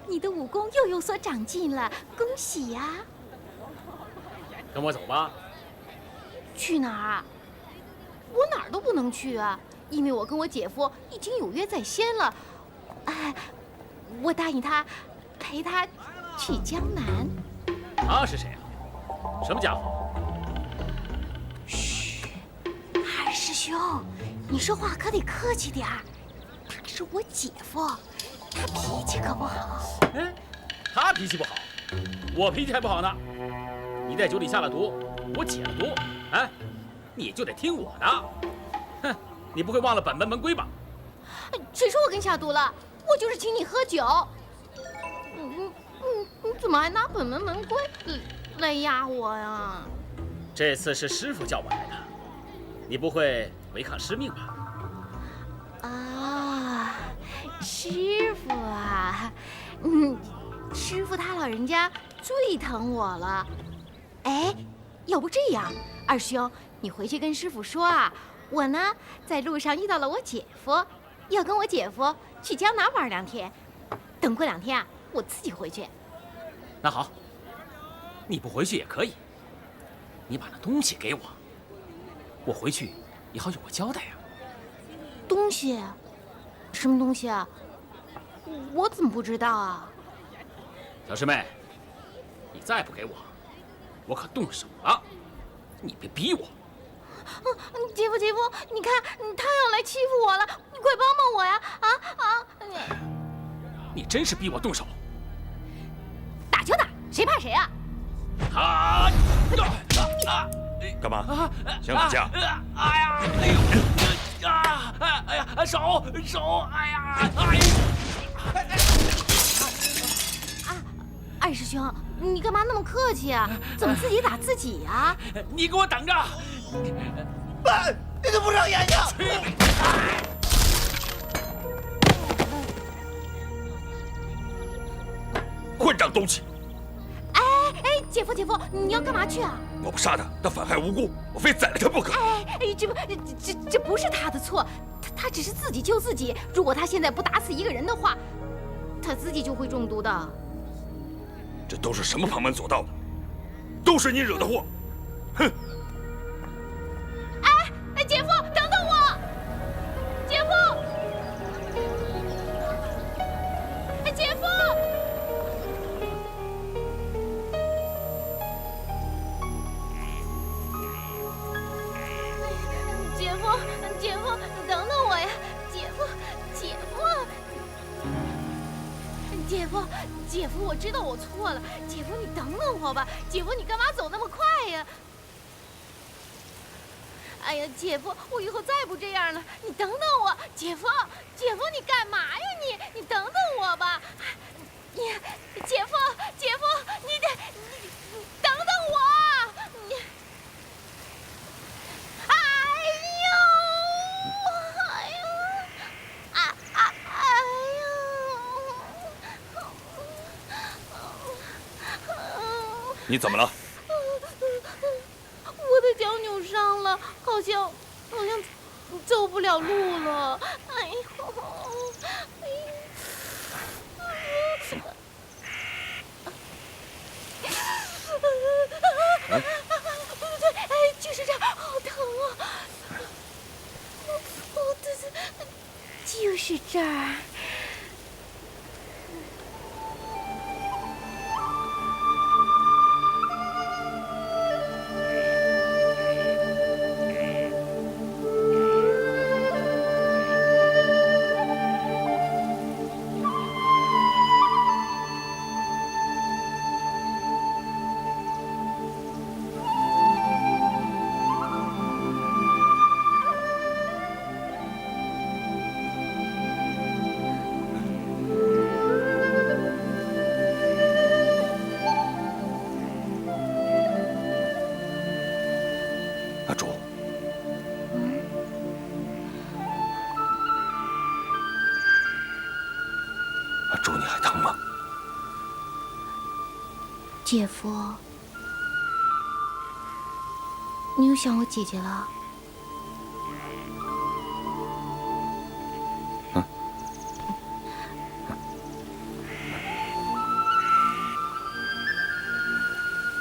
你的武功又有所长进了，恭喜呀！跟我走吧。去哪儿啊？我哪儿都不能去啊，因为我跟我姐夫已经有约在先了。哎，我答应他，陪他去江南。他是谁啊？什么家伙？嘘，二师兄，你说话可得客气点儿。他是我姐夫，他脾气可不好。哎，他脾气不好，我脾气还不好呢。你在酒里下了毒，我解了毒，哎，你就得听我的。哼，你不会忘了本门门规吧？谁说我给你下毒了？我就是请你喝酒。你怎么还拿本门门规来压我呀？这次是师傅叫我来的，你不会违抗师命吧？啊，师傅啊，师傅他老人家最疼我了。哎，要不这样，二师兄，你回去跟师傅说啊，我呢在路上遇到了我姐夫，要跟我姐夫去江南玩2天，等过2天啊，我自己回去。那好，你不回去也可以，你把那东西给我，我回去也好有个交代呀。东西？什么东西啊？我怎么不知道啊？小师妹，你再不给我，我可动手了！你别逼我。姐夫，你看他要来欺负我了，你快帮帮我呀！你真是逼我动手。打就打，谁怕谁啊？干嘛？想打架？哎呀，哎呀，手，哎呀，二师兄，你干嘛那么客气啊？怎么自己打自己呀？你给我等着！你都不长眼睛！混账东西！哎，姐夫，你要干嘛去啊？我不杀他，他反害无辜，我非宰了他不可！这不是他的错，他只是自己救自己。如果他现在不打死一个人的话，他自己就会中毒的。这都是什么旁门左道的，都是你惹的祸！哼！哎，姐夫，等等我！姐夫！哎，姐夫！姐夫，你等等我呀！姐夫，我知道我错了。姐夫，你等等我吧。姐夫，你干嘛走那么快呀？哎呀，姐夫，我以后再不这样了。你等等我，姐夫，你干嘛呀你等等我吧。姐夫，你等等我。你怎么了？我的脚扭伤了，好像走不了路了。哎呦！对，就是这儿，好疼啊！就是这儿。阿竹，阿竹，你还疼吗？姐夫，你又想我姐姐了？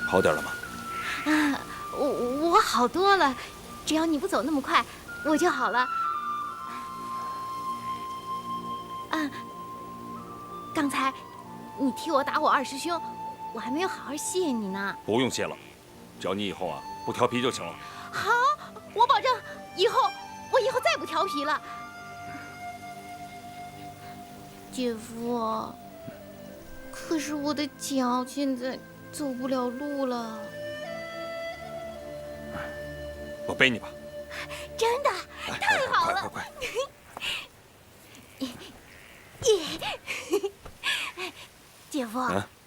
好点了吗？啊，我好多了，只要你不走那么快，我就好了。啊，刚才你替我打我二师兄，我还没有好好谢你呢。不用谢了，只要你以后啊不调皮就行了。好，我保证我以后再不调皮了。姐夫，可是我的脚现在走不了路了。我背你吧。真的，太好了！快快快！姐夫，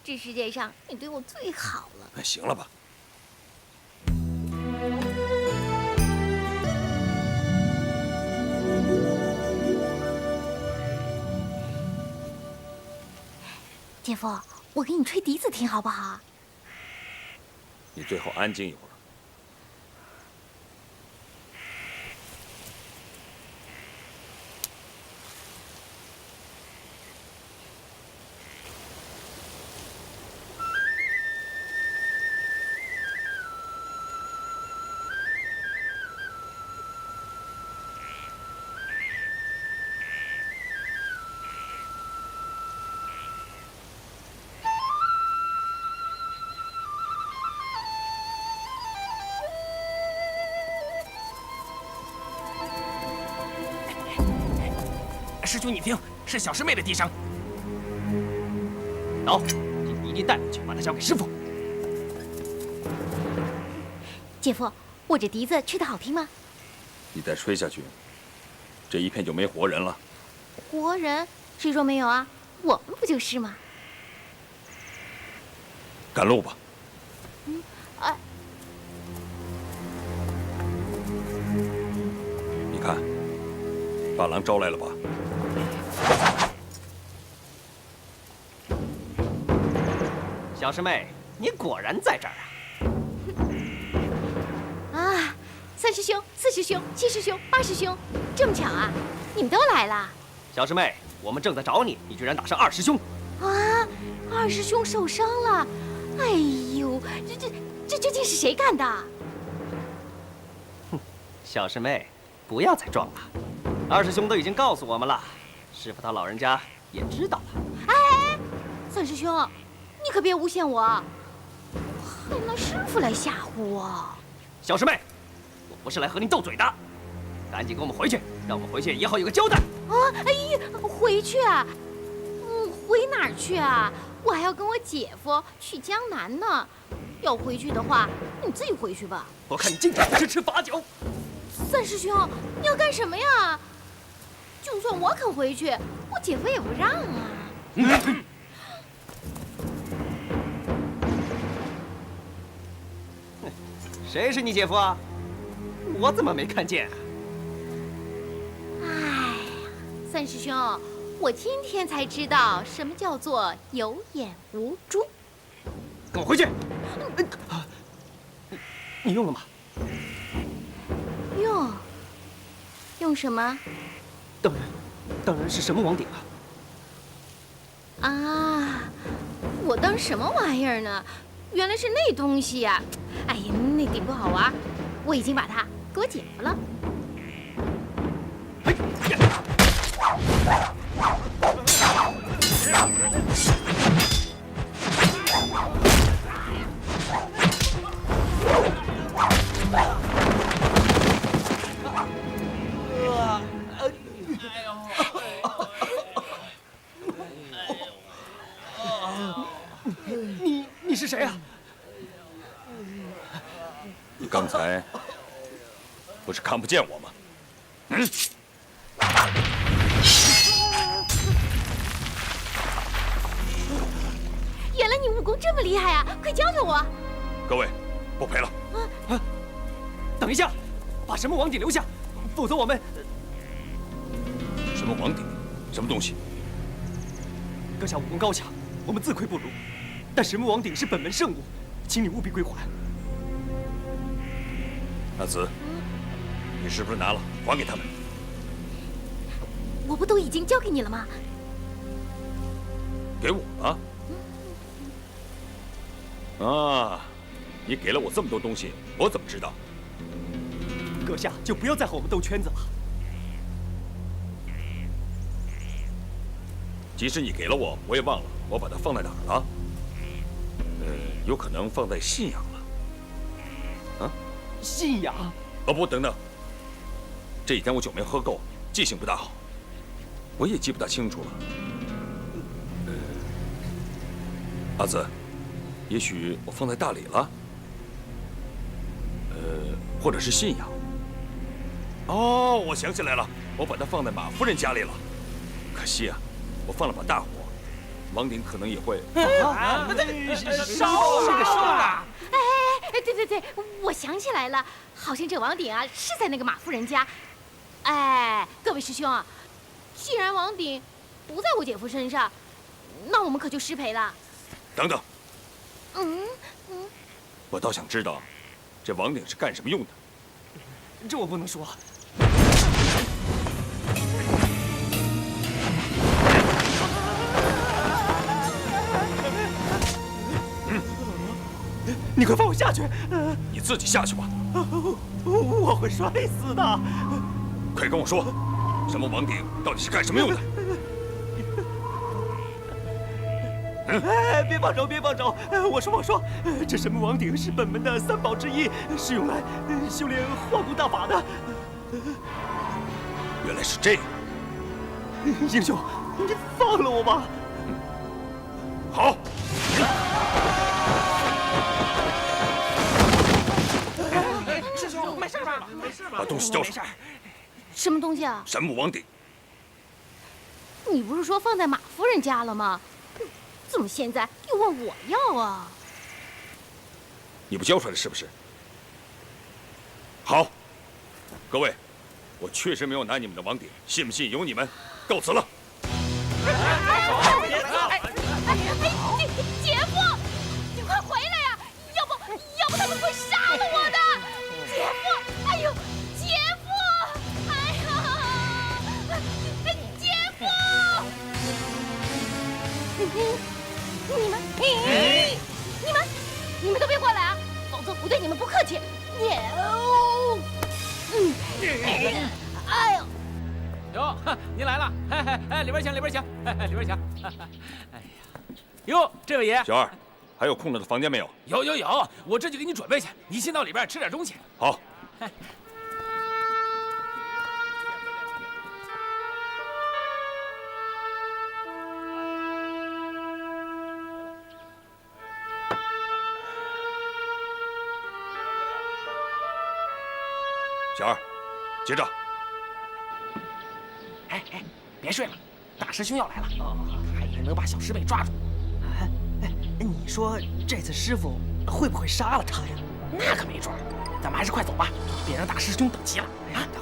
这世界上你对我最好了。那行了吧？姐夫，我给你吹笛子听好不好？你最好安静一会儿。师兄，你听，是小师妹的笛声。走，你一定带回去，把它交给师傅。姐夫，我这笛子吹得好听吗？你再吹下去，这一片就没活人了。活人？谁说没有啊？我们不就是吗？赶路吧。你看，把狼招来了吧？小师妹，你果然在这儿啊！啊，三师兄、四师兄、七师兄、八师兄，这么巧啊，你们都来了。小师妹，我们正在找你，你居然打伤二师兄！啊，二师兄受伤了。哎呦，这究竟是谁干的？小师妹，不要再装了。二师兄都已经告诉我们了，师傅他老人家也知道了。哎，三师兄，你可别诬陷我，还拿师傅来吓唬我。小师妹，我不是来和你斗嘴的，赶紧跟我们回去，让我们回去以后有个交代。啊，哎呀，回去啊？回哪儿去啊？我还要跟我姐夫去江南呢。要回去的话，你自己回去吧。我看你今天吃吃罚酒。三师兄，你要干什么呀？就算我肯回去，我姐夫也不让啊。谁是你姐夫啊？我怎么没看见啊？哎，三师兄，我今天才知道什么叫做有眼无珠。跟我回去。你用了吗？用什么？当然是什么王鼎了。啊，我当什么玩意儿呢？原来是那东西呀！哎呀，那鼎不好玩，我已经把它给我姐夫了。你是谁啊？你刚才不是看不见我吗？原来你武功这么厉害啊！快教教我。各位，不陪了。等一下，把神木王鼎留下，否则我们……什么王鼎？什么东西？阁下武功高强，我们自愧不如。但神木王鼎是本门圣物，请你务必归还。那子，你是不是拿了？还给他们。我不都已经交给你了吗？给我啊！啊，你给了我这么多东西，我怎么知道？阁下就不要再和我们兜圈子了。即使你给了我，我也忘了我把它放在哪儿了。有可能放在信阳了。啊？信阳？哦不，等等。这几天我酒没喝够，记性不大好，我也记不大清楚了。阿紫，也许我放在大理了。或者是信阳。哦，我想起来了，我把它放在马夫人家里了。可惜啊，我放了把大火，王鼎可能也会。烧啊！对，我想起来了，好像这王鼎啊是在那个马夫人家。哎，各位师兄啊，既然王鼎不在我姐夫身上，那我们可就失陪了。等等。我倒想知道，这王鼎是干什么用的？这我不能说。你快放我下去！你自己下去吧。我会摔死的。快跟我说，什么王鼎到底是干什么用的？别放手，别放手！我说，这神木王鼎是本门的3宝之一，是用来修炼化功大法的。原来是这样。英雄，你放了我吧。好。师兄，没事吧？没事吧？把东西交出来。什么东西啊？神木王鼎。你不是说放在马夫人家了吗？怎么现在又问我要啊？你不交出来是不是？好，各位，我确实没有拿你们的王鼎，信不信由你们。告辞了。姐夫，你快回来呀！要不他们会杀了我的。姐夫，哎呦，姐夫，哎呀，姐夫！你们都别过来啊，否则我对你们不客气。哎呦！哟，您来了，里边请，里边请，里边请。哎呀，哟，这位爷，小二，还有空着的房间没有？有，我这就给你准备去。你先到里边吃点东西。好。小二，结账。哎，别睡了，大师兄要来了，他一定能把小师妹抓住。你说这次师傅会不会杀了他呀？那可没准儿，咱们还是快走吧，别让大师兄等急了啊！走。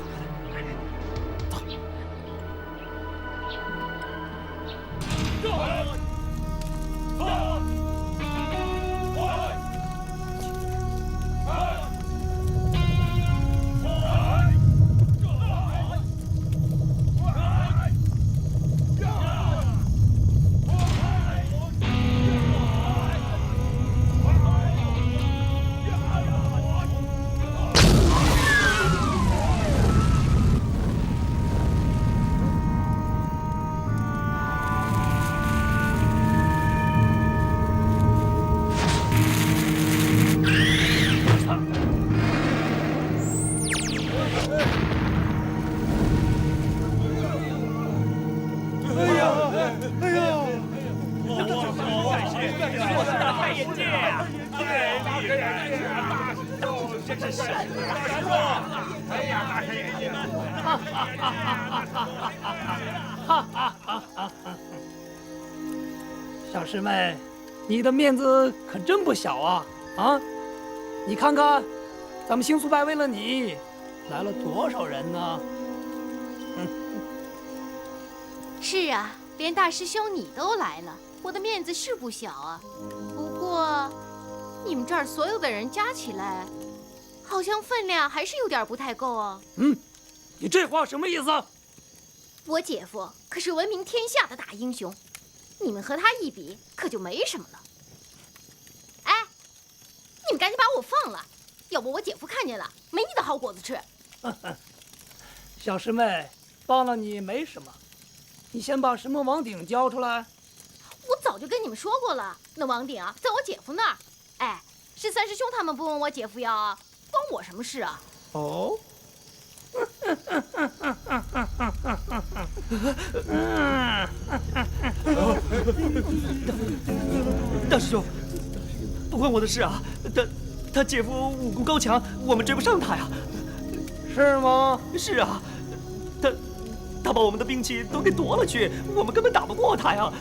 小师妹，你的面子可真不小啊！啊，你看看，咱们星宿派为了你来了多少人呢？是啊，连大师兄你都来了，我的面子是不小啊。不过，你们这儿所有的人加起来，好像分量还是有点不太够啊。你这话什么意思？我姐夫可是闻名天下的大英雄，你们和他一比，可就没什么了。哎，你们你赶紧把我放了，要不我姐夫看见了，没你的好果子吃。小师妹，放了你没什么，你先把什么王鼎交出来。我早就跟你们说过了，那王鼎啊，在我姐夫那儿。哎，是三师兄他们不问我姐夫要啊，关我什么事啊？哦。大师兄，不关我的事啊！他姐夫武功高强，我们追不上他呀。是吗？是啊，他把我们的兵器都给夺了去，我们根本打不过他呀。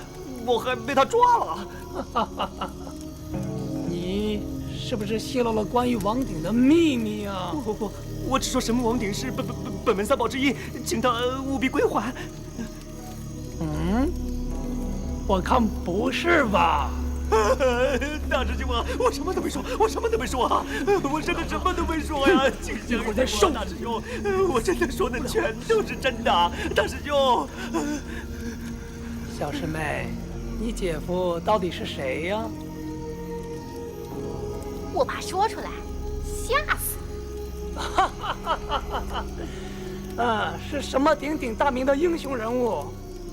我还被他抓了。你是不是泄露了关于王鼎的秘密啊？不，我只说神木王鼎是本门三宝之一，请他务必归还。嗯，我看不是吧？大师兄啊，我什么都没说，我什么都没说啊，我真的什么都没说呀！请相信我，大师兄，我真的说的全都是真的，大师兄。小师妹，你姐夫到底是谁呀？我怕说出来，吓死你！是什么鼎鼎大名的英雄人物？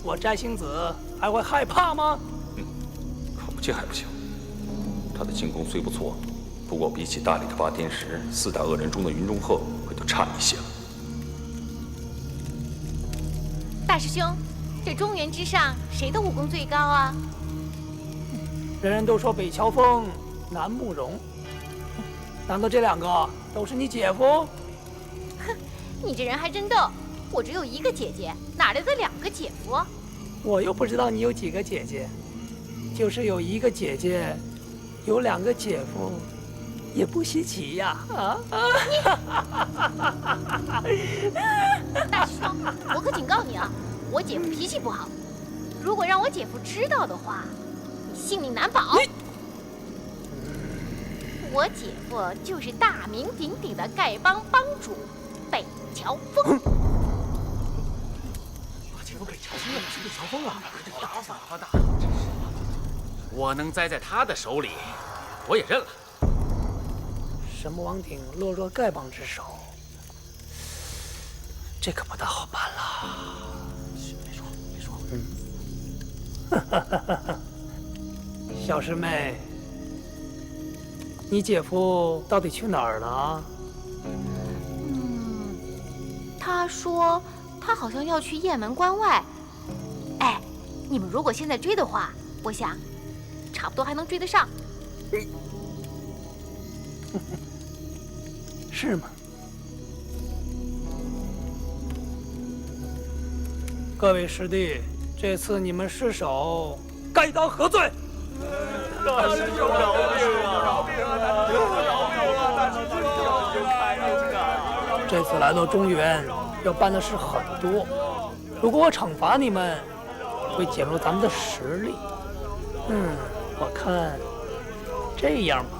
我摘星子还会害怕吗？看不见还不行。他的轻功虽不错，不过比起大理的八天石、四大恶人中的云中鹤，可就差一些了。大师兄，这中原之上谁的武功最高啊？人人都说北乔峰、南慕容，难道这两个都是你姐夫？哼，你这人还真逗！我只有一个姐姐，哪来的2个姐夫？我又不知道你有几个姐姐，就是有一个姐姐，有2个姐夫，也不稀奇呀！大师兄，我可警告你啊，我姐夫脾气不好，如果让我姐夫知道的话，你性命难保。我姐夫就是大名鼎鼎的丐帮帮主北乔峰。姐夫北乔峰是北乔峰啊，这大反了大！我能栽在他的手里，我也认了。神木王鼎落入丐帮之手，这可不大好办了。别说。小师妹，你姐夫到底去哪儿了？他说他好像要去雁门关外。哎，你们如果现在追的话，我想差不多还能追得上。是吗？各位师弟，这次你们失手，该当何罪？大师兄饶命啊！饶命啊！大师兄开恩啊！这次来到中原，要办的事很多。如果我惩罚你们，会减弱咱们的实力。我看这样吧。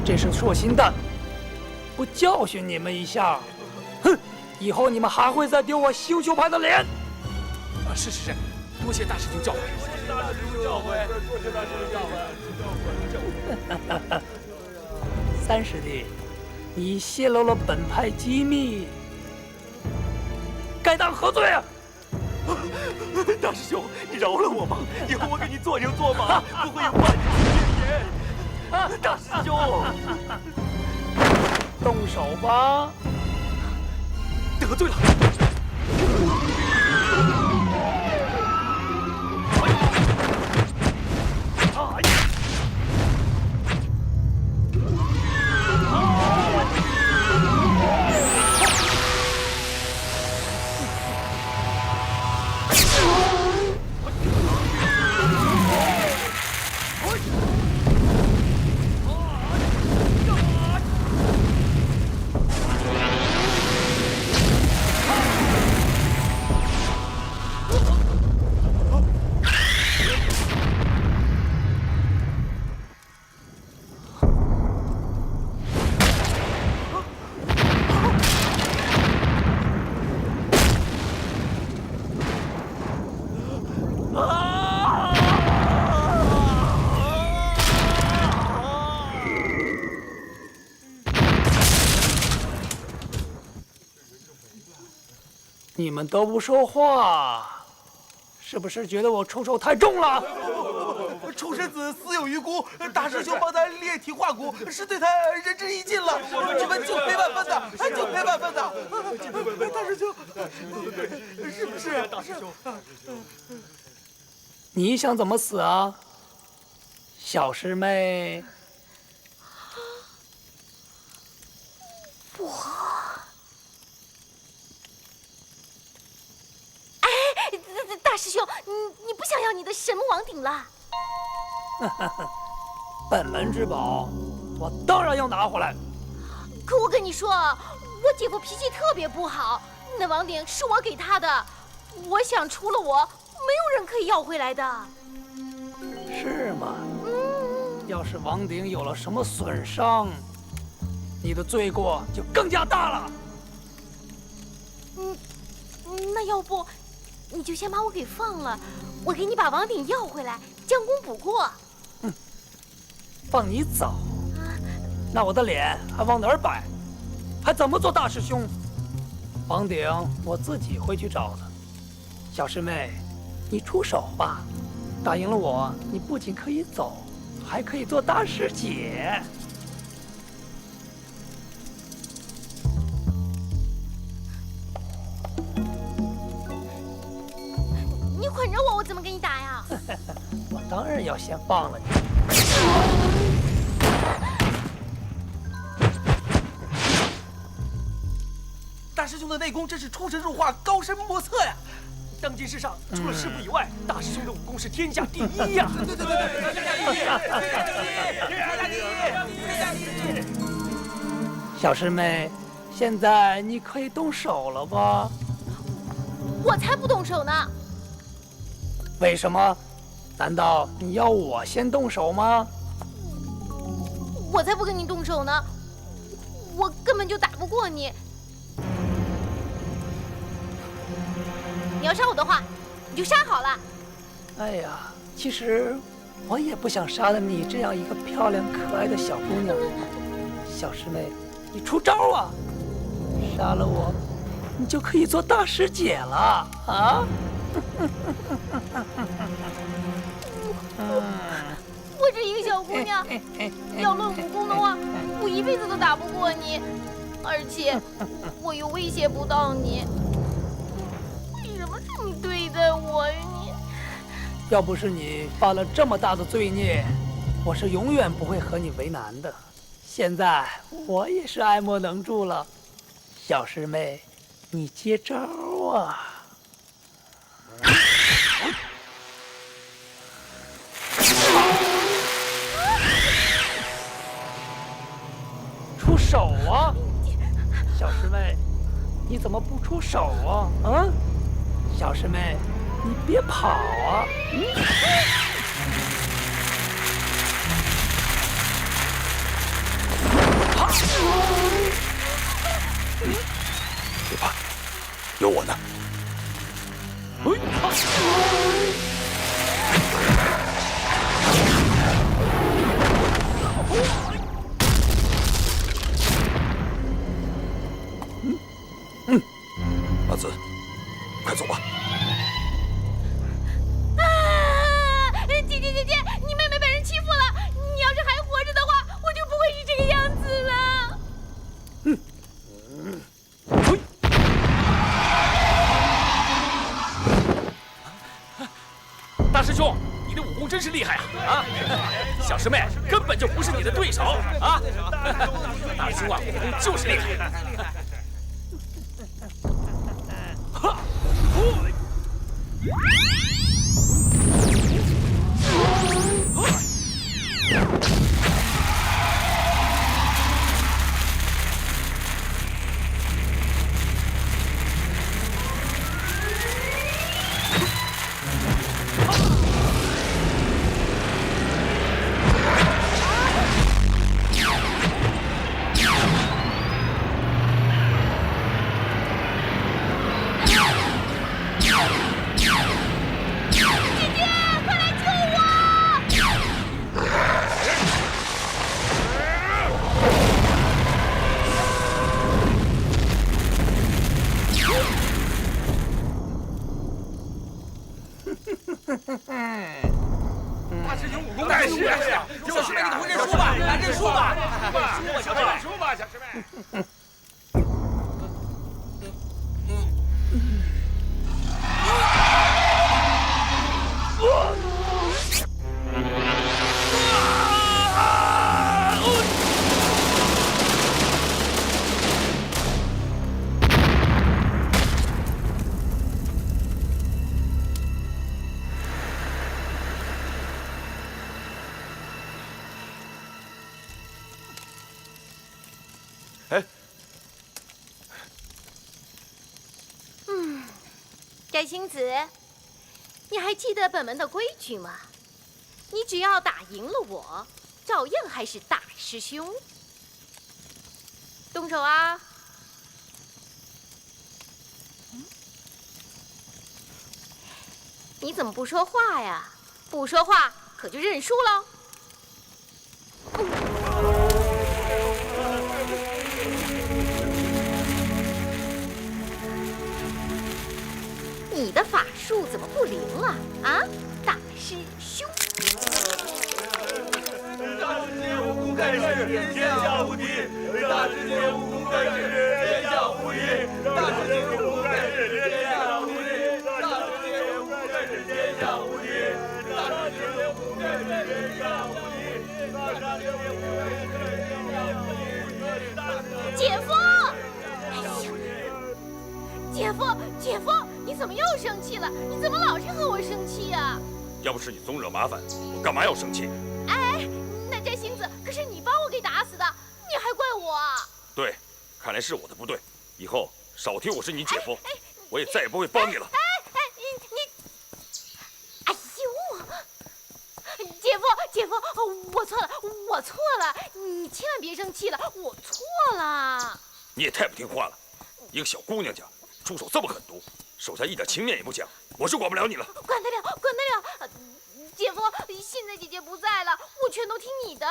这是错心蛋，不教训你们一下，哼！以后你们还会再丢我星宿派的脸。是，多谢大师兄教诲。三师弟，你泄露了本派机密，该当何罪啊？大师兄，你饶了我吧！以后我给你做牛做马，不会有半句怨言。大师兄，动手吧！得罪了。你们都不说话，是不是觉得我出手太重了？臭身子死有余辜，大师兄帮他炼体化骨，是对他仁至义尽了，这们敬佩万分的，敬佩万分的。大师兄，是不是？大师兄，你想怎么死啊，小师妹？大师兄，你不想要你的神木王鼎了？本门之宝，我当然要拿回来。可我跟你说，我姐夫脾气特别不好，那王鼎是我给他的，我想除了我，没有人可以要回来的。是吗？要是王鼎有了什么损伤，你的罪过就更加大了。那要不，你就先把我给放了，我给你把王鼎要回来，将功补过。放你走？那我的脸还往哪儿摆？还怎么做大师兄？王鼎我自己会去找的。小师妹，你出手吧，答应了我，你不仅可以走，还可以做大师姐。你捆着我，我怎么给你打呀？我当然要先放了你。大师兄的内功真是出神入化，高深莫测呀！当今世上除了师傅以外，大师兄的武功是天下第一呀！对，天下第一！小师妹，现在你可以动手了吧？我才不动手呢！为什么？难道你要我先动手吗？我才不跟你动手呢！我根本就打不过你。你要杀我的话，你就杀好了。哎呀，其实我也不想杀了你这样一个漂亮可爱的小姑娘。小师妹，你出招啊！杀了我，你就可以做大师姐了啊！我这一个小姑娘，要论武功的话，我一辈子都打不过你，而且我又威胁不到你，为什么这么对待我呀你？要不是你犯了这么大的罪孽，我是永远不会和你为难的。现在我也是爱莫能助了，小师妹，你接招啊！出手啊！小师妹，你怎么不出手啊？啊，小师妹，你别跑啊！别怕，有我呢。阿紫，快走吧。姐，你妹妹被人欺负了，你要是还活着的话，我就不会是这个样子了。大师兄，你的武功真是厉害啊！啊，小师妹根本就不是你的对手啊！大师兄啊，武功就是厉害。大师兄武功大师，小师妹你给我认输吧，认输吧，认输吧，小师妹。哎，摘星子，你还记得本门的规矩吗？你只要打赢了我，照样还是大师兄。动手啊！你怎么不说话呀？不说话可就认输喽。你的法术怎么不灵了啊，大师兄？大师姐武功盖世，天下无敌；大师姐武功盖世，天下无敌；大师姐武功盖世，天下无敌；大师姐武功盖世，天下无敌；大师姐武功盖世，天下无敌；大师姐武功盖世，天下无敌。姐夫！哎呦，姐夫，你怎么又生气了？你怎么老是和我生气呀？要不是你总惹麻烦，我干嘛要生气？哎，那摘星子可是你把我给打死的，你还怪我啊？对，看来是我的不对，以后少提我是你姐夫，我也再也不会帮你了。哎呦，姐夫，我错了，你千万别生气了，我错了。你也太不听话了，一个小姑娘家出手这么狠毒，手下一点情面也不讲，我是管不了你了。管得了。姐夫，现在姐姐不在了，我全都听你的。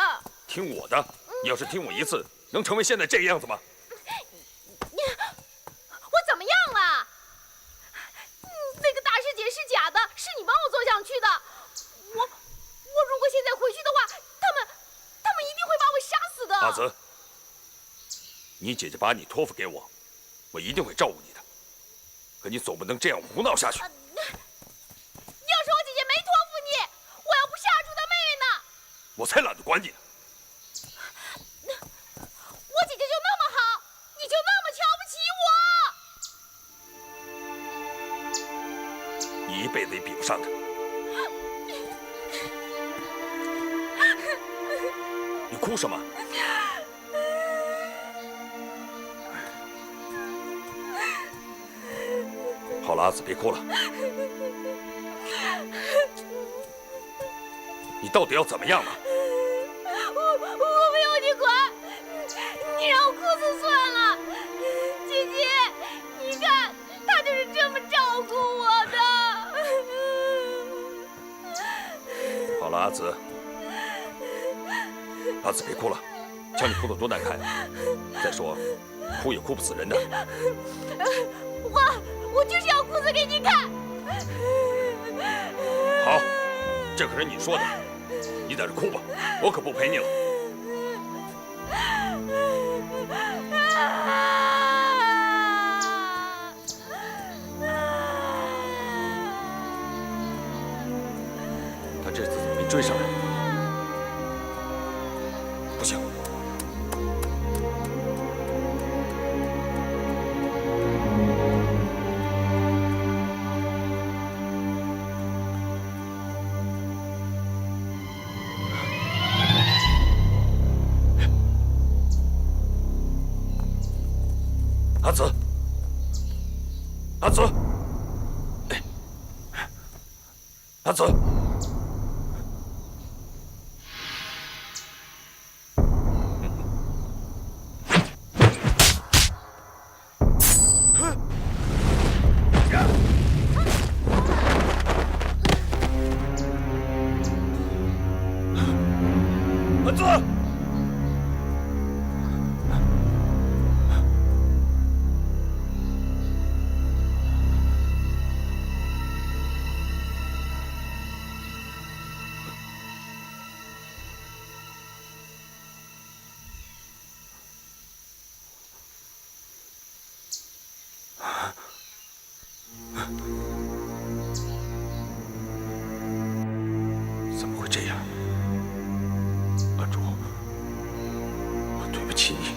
听我的？你要是听我一次，能成为现在这个样子吗？我怎么样了？那个大师姐是假的，是你帮我做上去的。我如果现在回去的话，他们一定会把我杀死的。阿泽，你姐姐把你托付给我，我一定会照顾你的。可你总不能这样胡闹下去。要是我姐姐没托付你，我要不吓住她妹妹呢。我才懒得管你呢。我姐姐就那么好，你就那么瞧不起我？你一辈子也比不上她。你哭什么？好了，阿紫，别哭了。你到底要怎么样嘛？我不用你管，你让我哭死算了。姐姐，你看，他就是这么照顾我的。好了，阿紫，阿紫别哭了，瞧你哭得多难看。再说，哭也哭不死人的。我就是要哭死给你看。好，这可是你说的，你在这哭吧，我可不陪你了。他这次怎么没追上来？不行！阿紫，阿紫，阿紫。阿紫！这样。阿朱，我对不起你，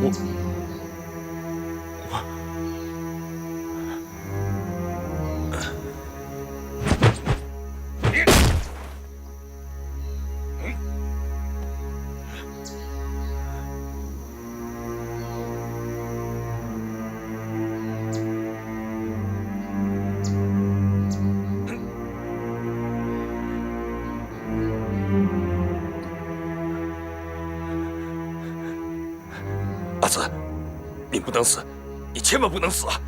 我。阿紫，你不能死，你千万不能死啊！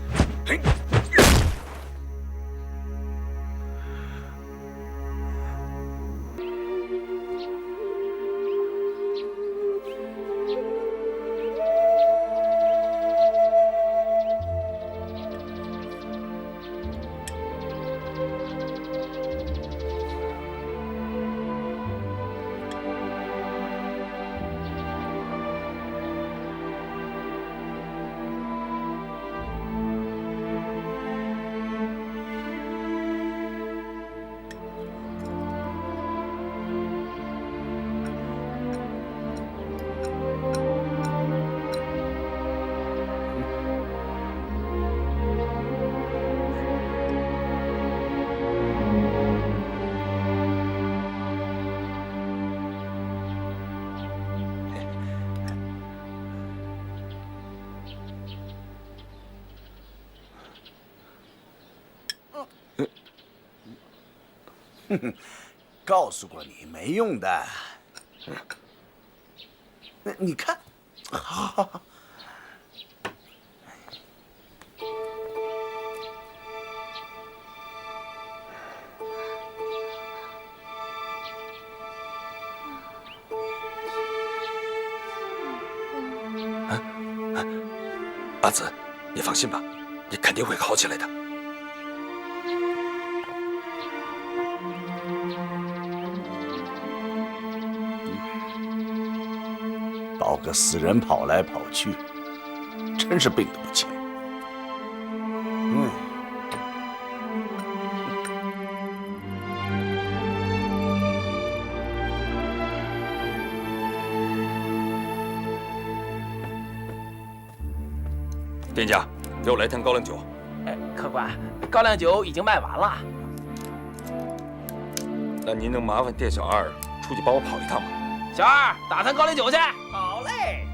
告诉过你没用的。你看，好。阿紫，你放心吧，你肯定会好起来的。抱个死人跑来跑去，真是病得不轻。店家，给我来坛高粱酒。哎，客官，高粱酒已经卖完了。那您能麻烦店小二出去帮我跑一趟吗？小二，打坛高粱酒去。好嘞。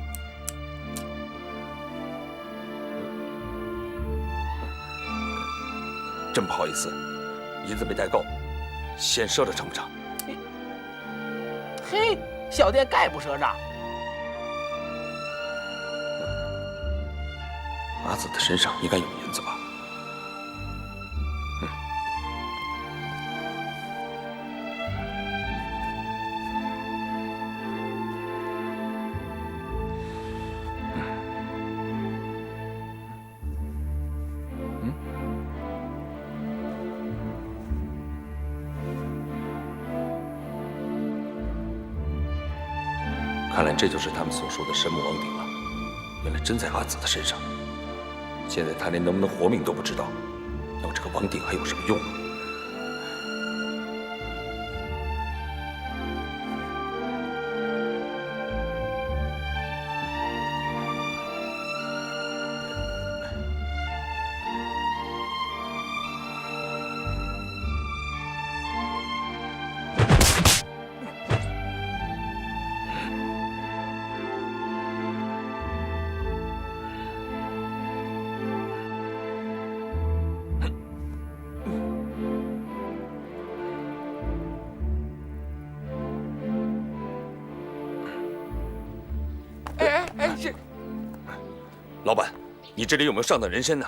真不好意思，银子没带够，先赊了成不成？嘿，小店概不赊账。阿紫的身上应该有银子吧？看来这就是他们所说的神木王鼎了。原来真在阿紫的身上。现在他连能不能活命都不知道，要这个王鼎还有什么用啊？老板，你这里有没有上等人参呢？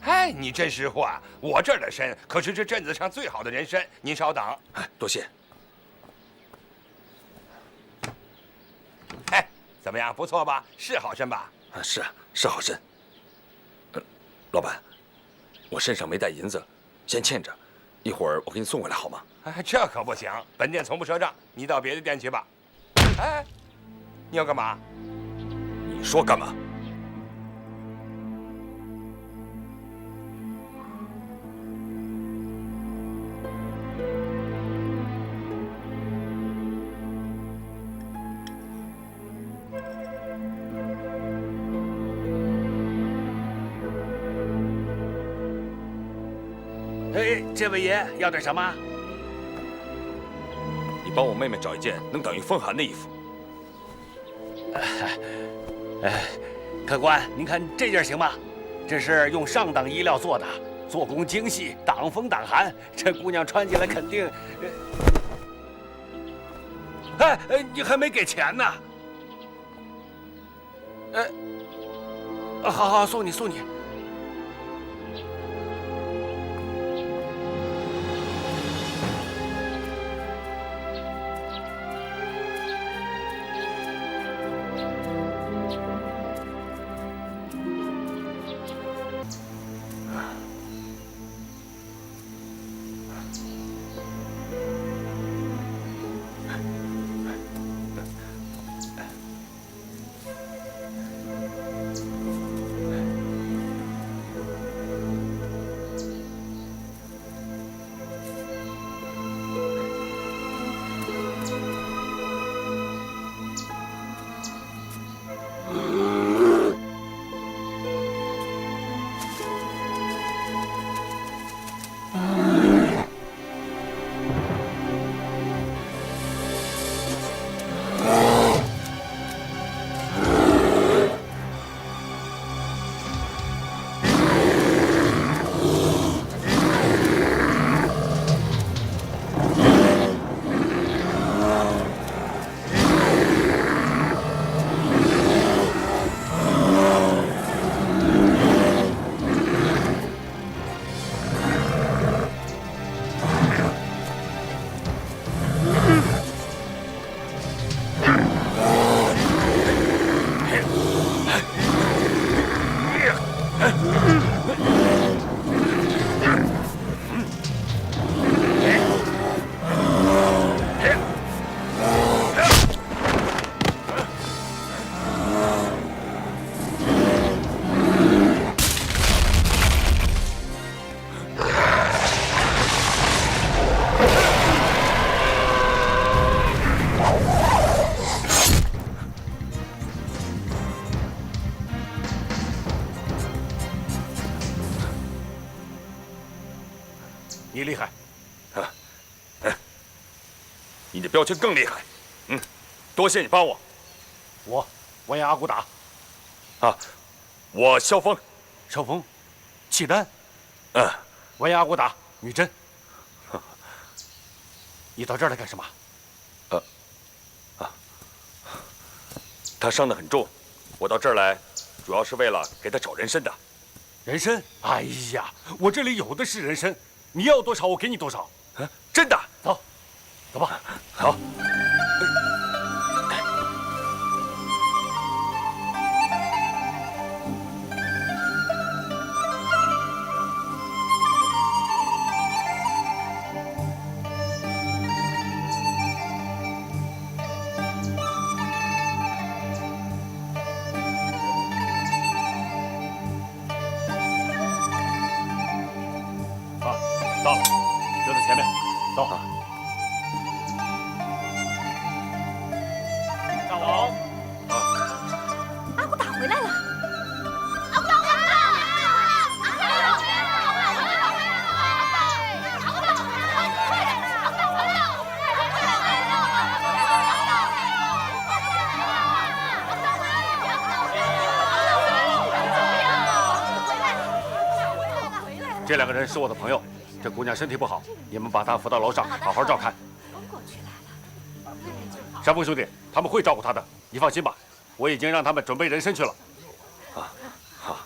哎，你真识货！我这儿的参可是这镇子上最好的人参，您稍等。哎，多谢。哎，怎么样？不错吧？是好参吧？啊，是好参。老板，我身上没带银子，先欠着，一会儿我给你送回来好吗？哎，这可不行，本店从不赊账，你到别的店去吧。哎，你要干嘛？你说干嘛？这位爷要点什么？你帮我妹妹找一件能等于风寒的衣服。客官，您看这件行吗？这是用上等衣料做的，做工精细，挡风挡寒，这姑娘穿起来肯定……你还没给钱呢。好，送你。你厉害，你的标签更厉害，多谢你帮我。我完颜阿骨打，我萧峰，萧峰，契丹，完颜阿骨打，女真。你到这儿来干什么？他伤得很重，我到这儿来，主要是为了给他找人参的。人参？哎呀，我这里有的是人参。你要多少，我给你多少。真的？走吧。好。到了，就在前面，走。大王，阿骨打回来了。这两个人是我的朋友。这姑娘身体不好，你们把她扶到楼上，好好照看。山峰兄弟，他们会照顾她的，你放心吧。我已经让他们准备人参去了。好。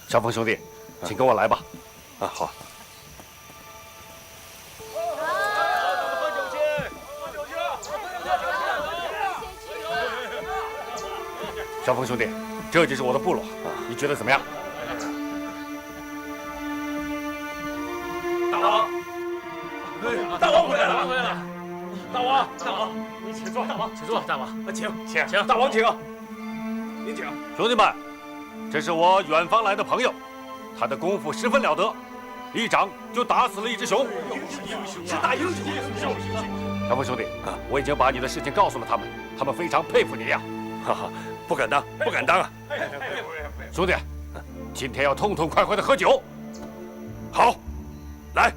山峰兄弟，请跟我来吧。好。萧峰兄弟，这就是我的部落，你觉得怎么样？大王，大王回来了！大王，你请坐，大王，请坐，大王，请，大王请，您请。兄弟们，这是我远方来的朋友，他的功夫十分了得，一掌就打死了一只熊，是大英雄。长风兄弟啊，我已经把你的事情告诉了他们，他们非常佩服你呀。哈哈，不敢当，不敢当啊！兄弟，今天要痛痛快快的喝酒。好，来，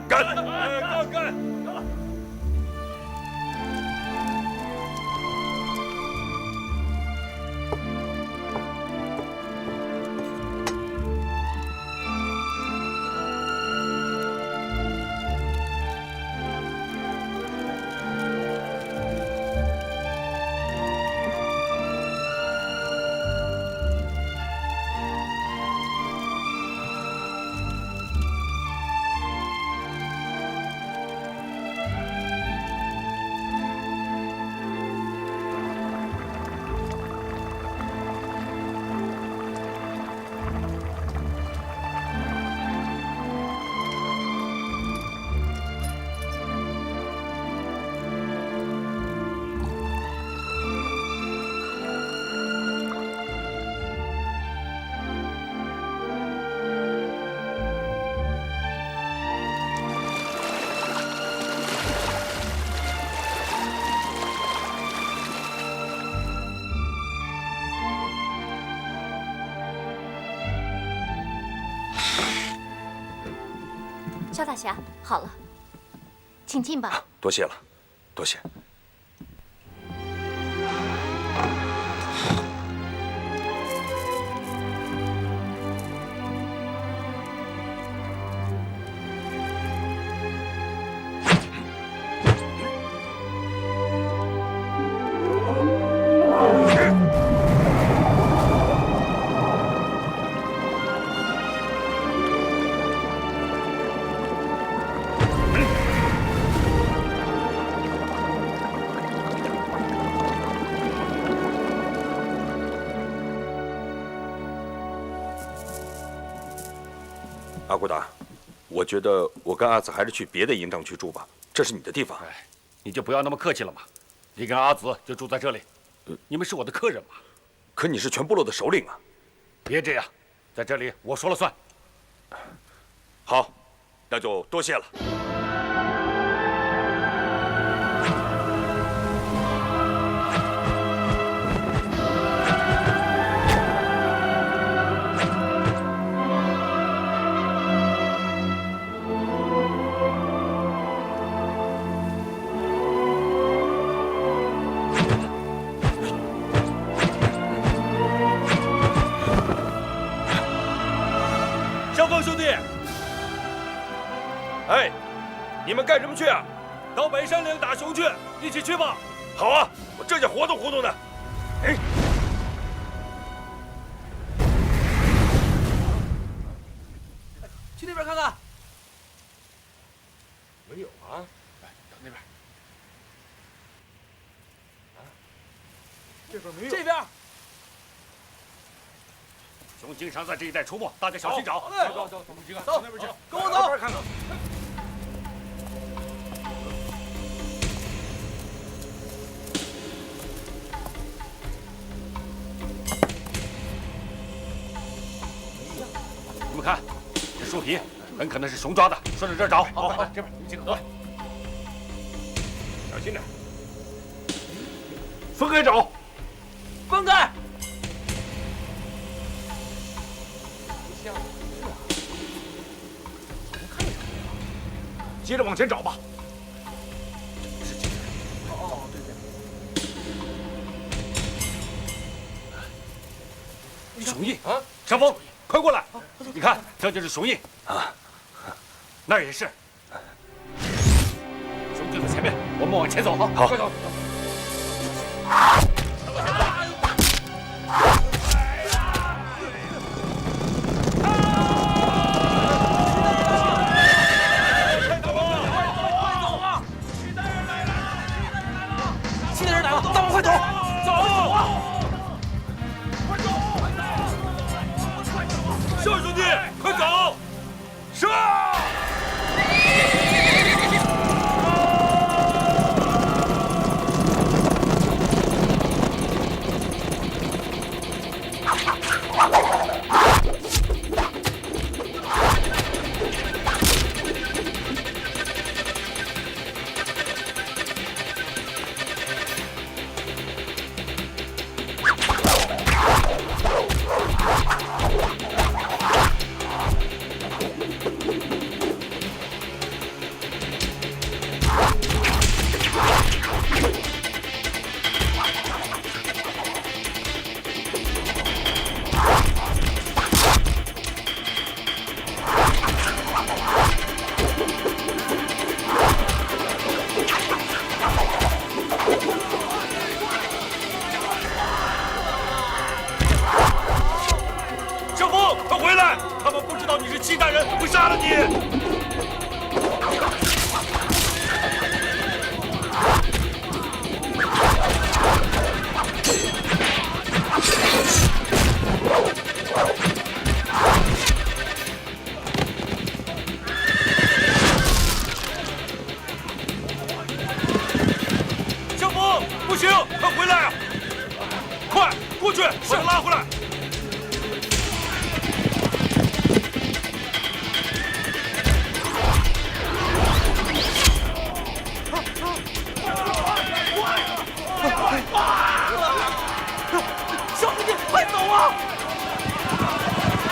干！萧大侠，好了，请进吧。多谢了，多谢。阿骨达，我觉得我跟阿紫还是去别的营帐去住吧，这是你的地方。哎，你就不要那么客气了嘛。你跟阿紫就住在这里，你们是我的客人嘛。可你是全部落的首领啊！别这样，在这里我说了算。好，那就多谢了。兄弟，哎，你们干什么去啊？到北山岭打熊去，一起去吧。好啊，我正想活动活动呢。哎，去那边看看。没有啊？哎，到那边。啊？这边没有。这边。熊经常在这一带出没，大家小心找。走，走，我们几个走那边去，跟我走。那边看看。你们看，这树皮很可能是熊抓的，顺着这儿找。好，这边你们几个走，小心点，分开找。分开。接着往前找吧。熊印啊！山峰，快过来！你看，这就是熊印啊，那儿也是。熊就在前面，我们往前走。好，快走。戚大人会杀了你。相公，不行，快回来啊！快过去，把他拉回来。 小兄弟，快走啊！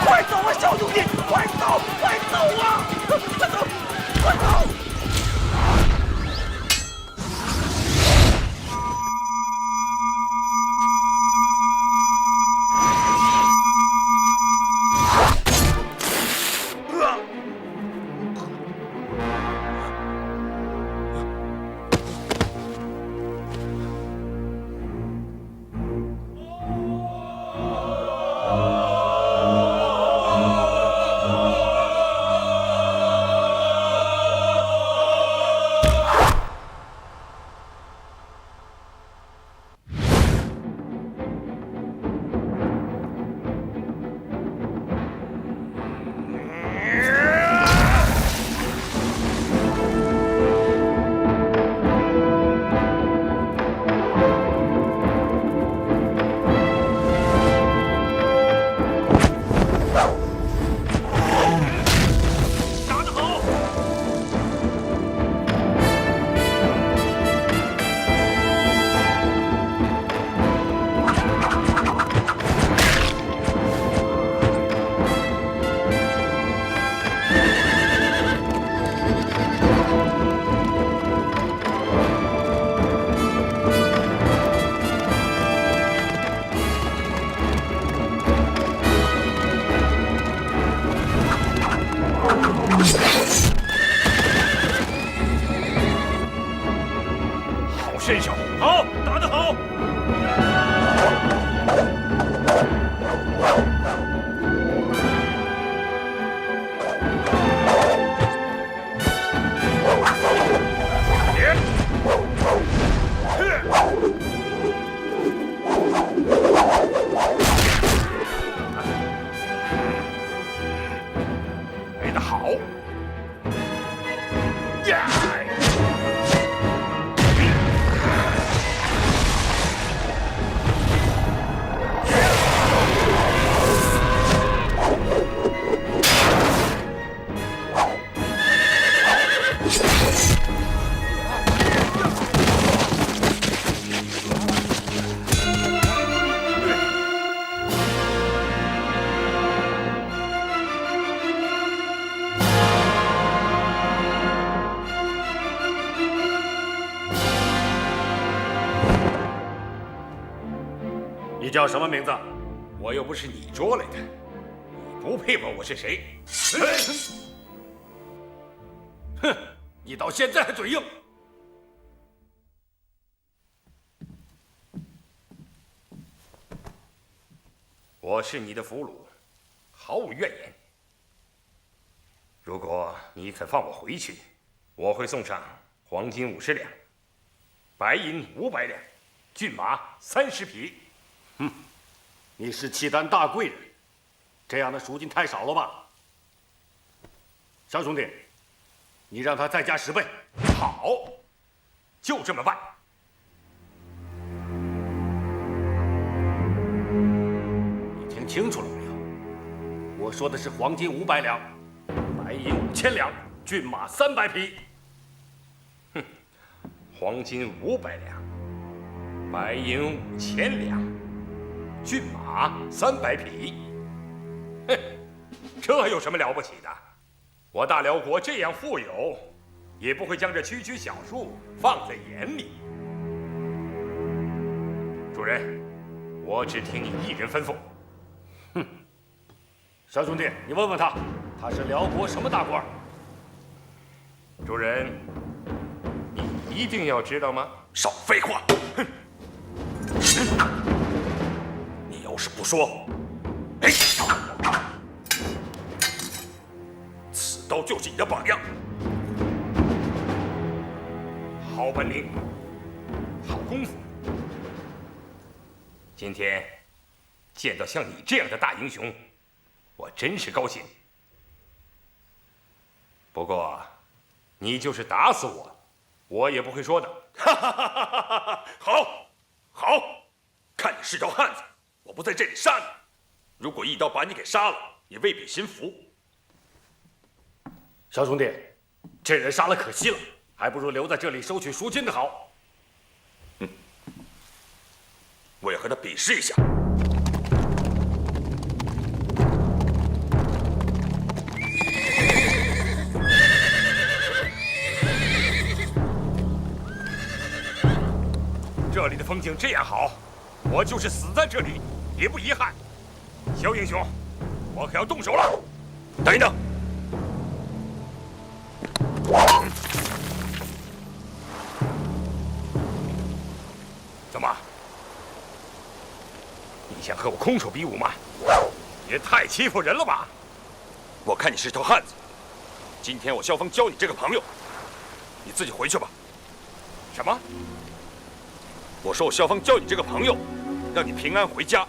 快走啊，小兄弟，快走，快走啊！快走，快走！身手好，打得好。没得好。你叫什么名字？我又不是你捉来的，你不配问我是谁。哼，你到现在还嘴硬。我是你的俘虏，毫无怨言。如果你肯放我回去，我会送上黄金50两，白银500两，骏马30匹。哼，你是契丹大贵人，这样的赎金太少了吧？小兄弟，你让他再加10倍。好，就这么办。你听清楚了没有？我说的是黄金500两，白银5000两，骏马300匹。哼，黄金500两，白银5000两。骏马300匹，哼，这有什么了不起的？我大辽国这样富有，也不会将这区区小数放在眼里。主人，我只听你一人吩咐。哼，小兄弟，你问问他，他是辽国什么大官？主人，你一定要知道吗？少废话！哼。要是不说，哎，刀就是你的榜样。好本领，好功夫。今天见到像你这样的大英雄，我真是高兴。不过，你就是打死我，我也不会说的。哈哈哈哈哈哈！好，好，看你是条汉子，我不在这里杀你。如果一刀把你给杀了，也未必心服。小兄弟，这人杀了可惜了，还不如留在这里收取赎金的好。我要和他比试一下。这里的风景这样好，我就是死在这里也不遗憾。小英雄，我可要动手了。等一等。怎么？你想和我空手比武吗？也太欺负人了吧！我看你是条汉子。今天我萧峰交你这个朋友，你自己回去吧。什么？我说我萧峰交你这个朋友，让你平安回家。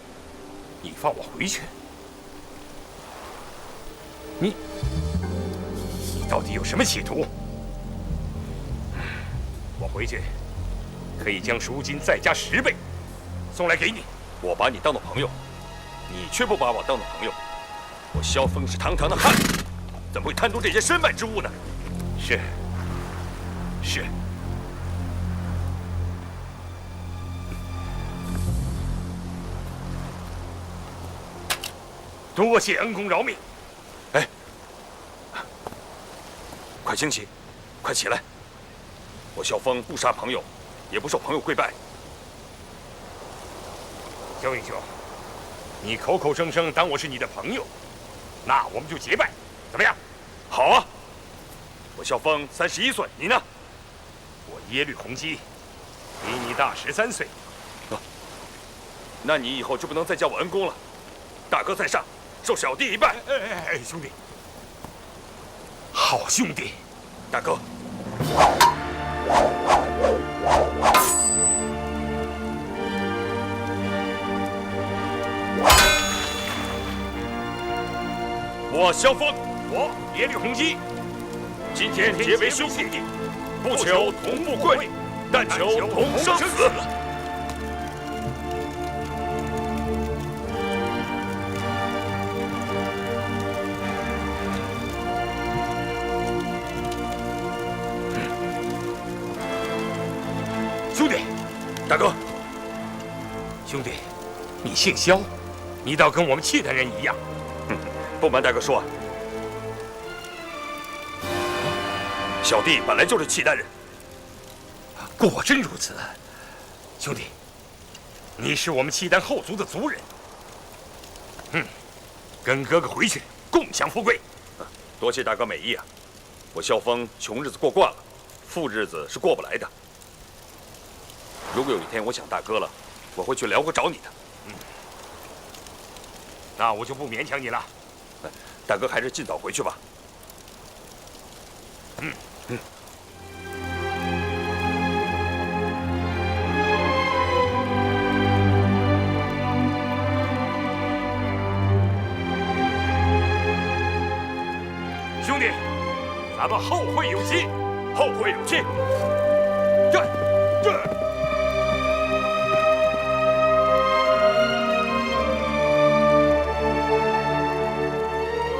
你放我回去？你到底有什么企图？我回去可以将赎金再加10倍，送来给你。我把你当做朋友，你却不把我当做朋友。我萧峰是堂堂的汉子，怎么会贪图这些身外之物呢？是。多谢恩公饶命。哎，快清醒，快起来！我萧峰不杀朋友，也不受朋友跪拜。萧英雄，你口口声声当我是你的朋友，那我们就结拜，怎么样？好啊！我萧峰31岁，你呢？我耶律洪基，比你大13岁。那你以后就不能再叫我恩公了。大哥在上，受小弟一拜。哎，兄弟，好兄弟，大哥。我萧峰，我耶律洪基，今天结为兄弟，不求同富贵，但求同生死。兄弟，大哥，兄弟，你姓萧，你倒跟我们契丹人一样。不瞒大哥说，小弟本来就是契丹人。果真如此，兄弟，你是我们契丹后族的族人。跟哥哥回去，共享富贵。多谢大哥美意啊！我萧峰穷日子过惯了，富日子是过不来的。如果有一天我想大哥了，我会去辽国找你的。那我就不勉强你了。大哥还是尽早回去吧。兄弟，咱们后会有期，后会有期。这。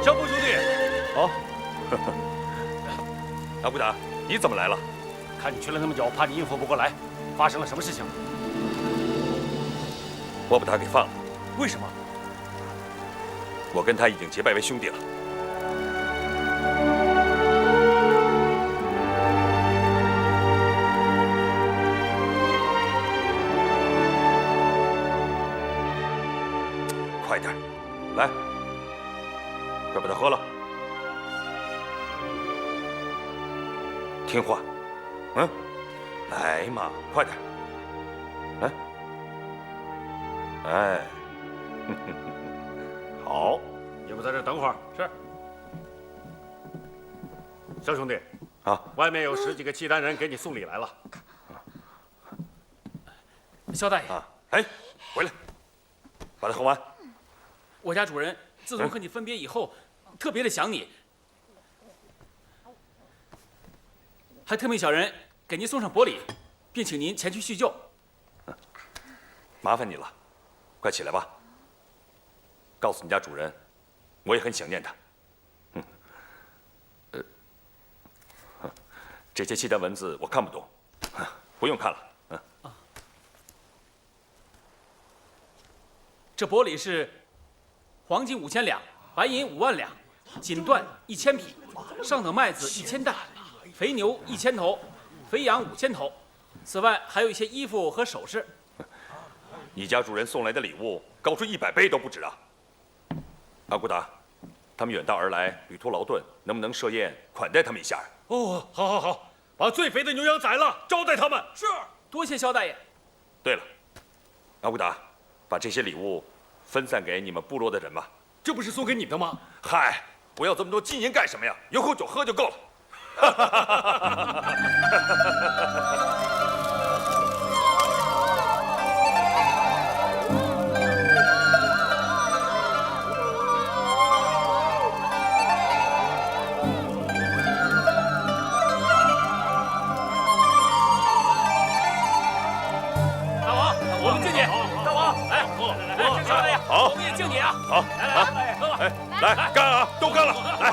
萧峰兄弟，好。阿布达，你怎么来了？看你去了那么久，怕你应付不过来，发生了什么事情？我把他给放了。为什么？我跟他已经结拜为兄弟了。快点，来，快把它喝了。听话，来嘛，快点，来，哎，好，你们在这等会儿。是。小兄弟，啊，外面有10几个契丹人给你送礼来了。萧大爷，啊，哎，回来，把它喝完。我家主人自从和你分别以后，特别的想你，还特命小人给您送上薄礼，并请您前去叙旧。麻烦你了，快起来吧。告诉你家主人，我也很想念他。这些契丹文字我看不懂，不用看了。这薄礼是黄金5000两，白银5万两，锦缎1000匹，上等麦子1000担，肥牛1000头，肥羊5000头。此外还有一些衣服和首饰。你家主人送来的礼物高出100倍都不止啊！阿骨达，他们远道而来，旅途劳顿，能不能设宴款待他们一下？哦，好好好，把最肥的牛羊宰了，招待他们。是，多谢萧大爷。对了，阿骨达，把这些礼物分散给你们部落的人吧。这不是送给你的吗？嗨，不要这么多金银干什么呀？有口酒喝就够了。大王，我们敬你。大王，来，这萧大爷，好我们也敬你啊。好，来，喝吧。来干啊，都干了，来，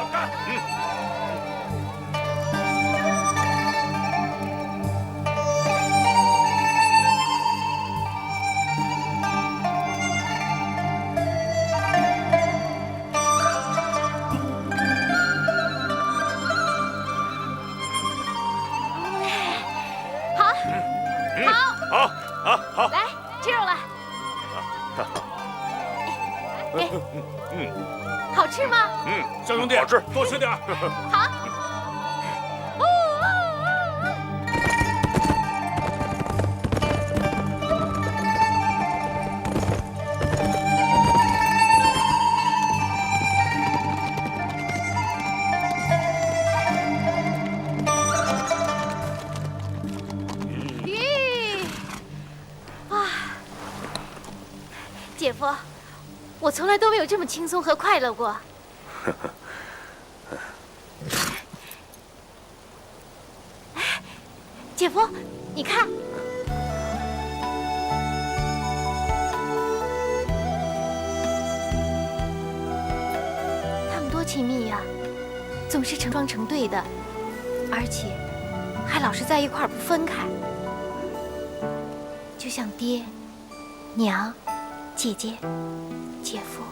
好，来吃肉了。好吃吗？小兄弟，好吃，多吃点。好。姐夫，我从来都没有这么轻松和快乐过。姐夫，你看，他们多亲密呀，总是成双成对的，而且还老是在一块儿不分开，就像爹、娘、姐姐、姐夫。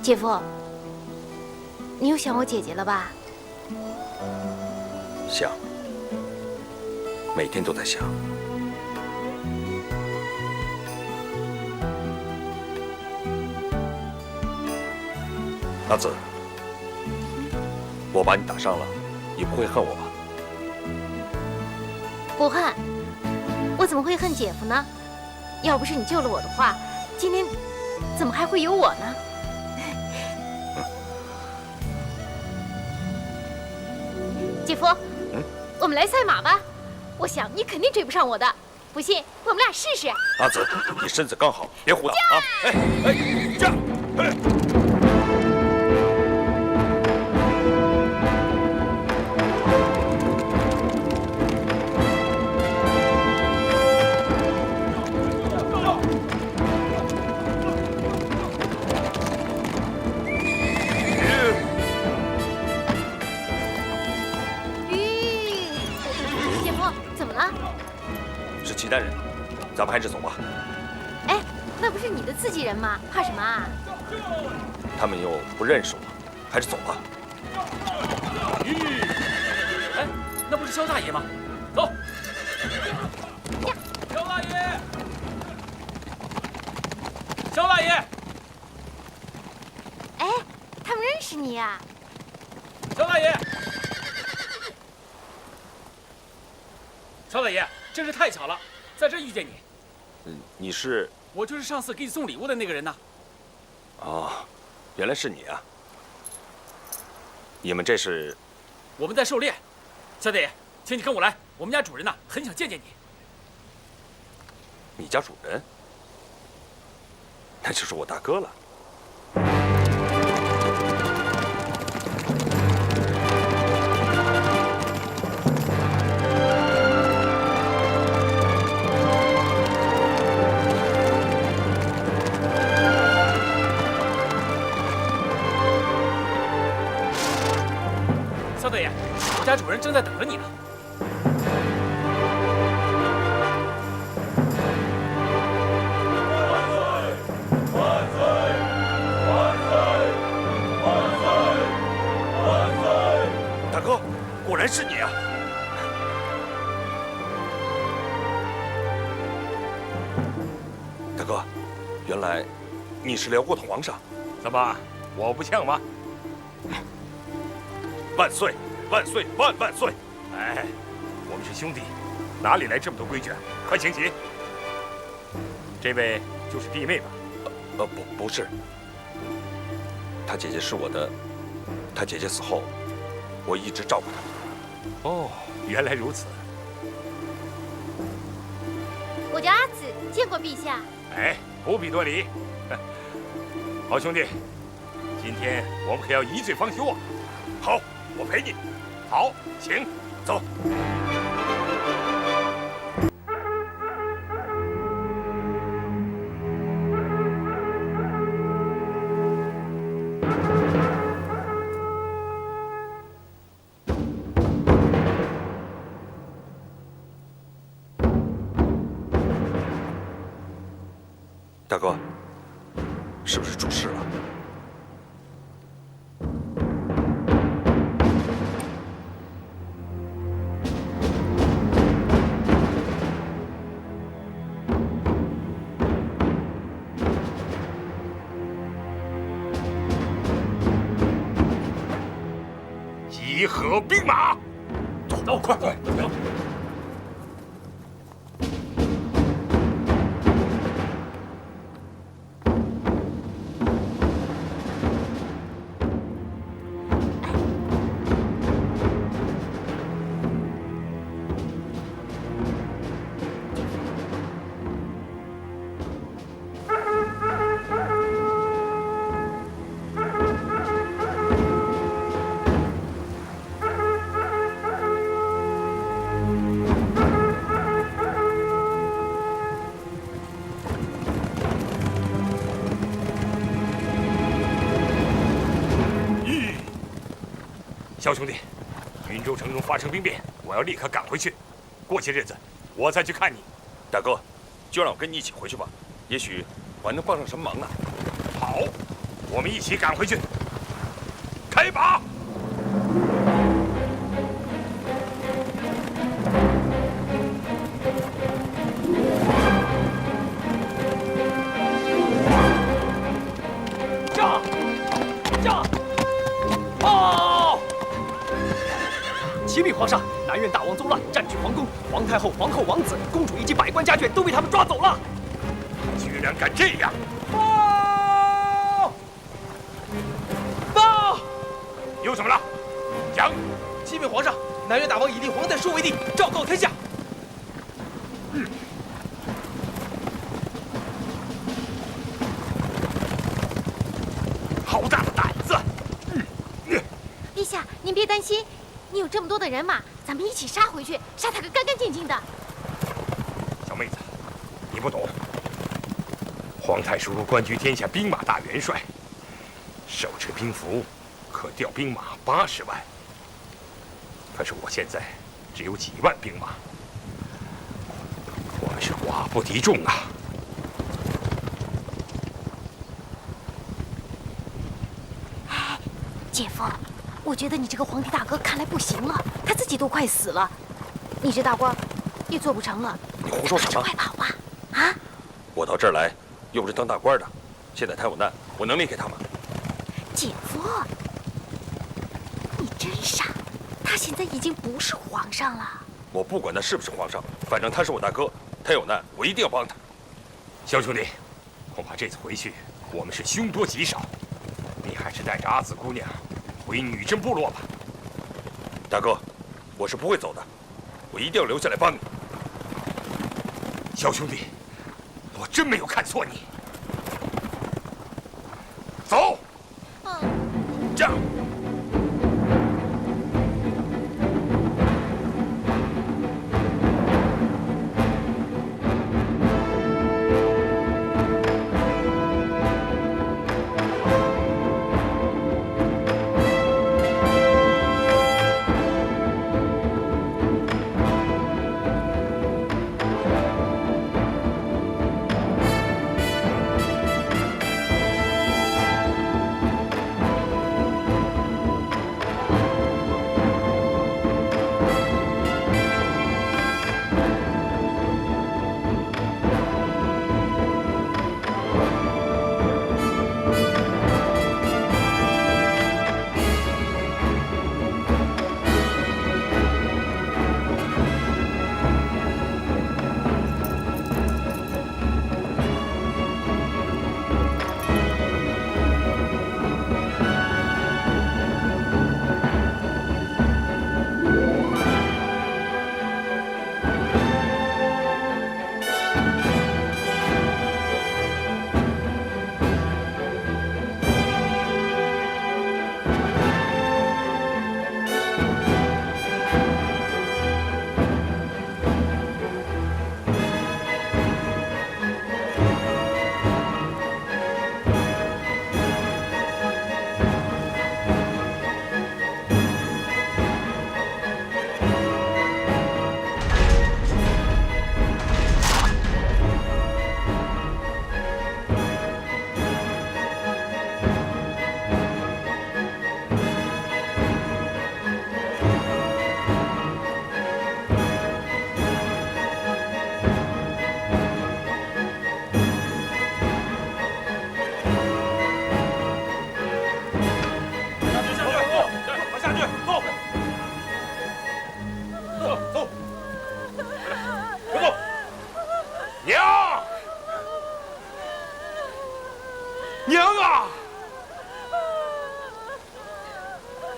姐夫，你又想我姐姐了吧？想，每天都在想。阿紫，我把你打伤了，你不会恨我吧？不恨，我怎么会恨姐夫呢？要不是你救了我的话，今天怎么还会有我呢？姐夫，我们来赛马吧。我想你肯定追不上我的，不信我们俩试试。阿紫，你身子刚好，别胡闹啊！哎，驾！哎。是契丹人，咱们还是走吧。哎，那不是你的自己人吗？怕什么啊？他们又不认识我，还是走吧。哎，那不是萧大爷吗？走。萧大爷，萧大爷。哎，他们认识你呀？萧大爷，萧大爷。真是太巧了，在这遇见你。你是？我就是上次给你送礼物的那个人呐。哦，原来是你啊！你们这是？我们在狩猎。小弟，请你跟我来，我们家主人呐，很想见见你。你家主人？那就是我大哥了。小队爷，我家主人正在等着你呢。大哥，果然是你啊！大哥，原来你是辽国的皇上。怎么，我不像吗？万岁！万岁！万岁！哎，我们是兄弟，哪里来这么多规矩啊？快请起。这位就是弟妹吧？不是。她姐姐是我的，她姐姐死后，我一直照顾她。哦，原来如此。我叫阿紫，见过陛下。哎，不必多礼。好兄弟，今天我们可要一醉方休啊！好，我陪你。好，请走。大哥，是不是出事了？集合兵马，走，快走！小兄弟，云州城中发生兵变，我要立刻赶回去。过些日子，我再去看你。大哥，就让我跟你一起回去吧，也许我还能帮上什么忙呢。好，我们一起赶回去。开拔！驾！驾！报！启禀皇上，南院大王作乱，占据皇宫，皇太后、皇后、王子、公主以及百官家眷都被他们抓走了。居然敢这样！报！报！有什么了？讲。启禀皇上，南院大王已立皇太叔为帝，昭告天下。好大的胆子！陛下，您别担心，你有这么多的人马，咱们一起杀回去，杀他个干干净净的。小妹子，你不懂。皇太叔官居天下兵马大元帅，手持兵符，可调兵马80万。可是我现在只有几万兵马，我们是寡不敌众啊！哎，姐夫，我觉得你这个皇帝大哥看来不行了，他自己都快死了，你这大官也做不成了。你胡说什么？快跑吧！啊！我到这儿来又不是当大官的，现在他有难，我能离开他吗？姐夫，你真傻，他现在已经不是皇上了。我不管他是不是皇上，反正他是我大哥，他有难我一定要帮他。小兄弟，恐怕这次回去我们是凶多吉少，你还是带着阿紫姑娘回女真部落吧。大哥，我是不会走的，我一定要留下来帮你。小兄弟，我真没有看错你。走。这样。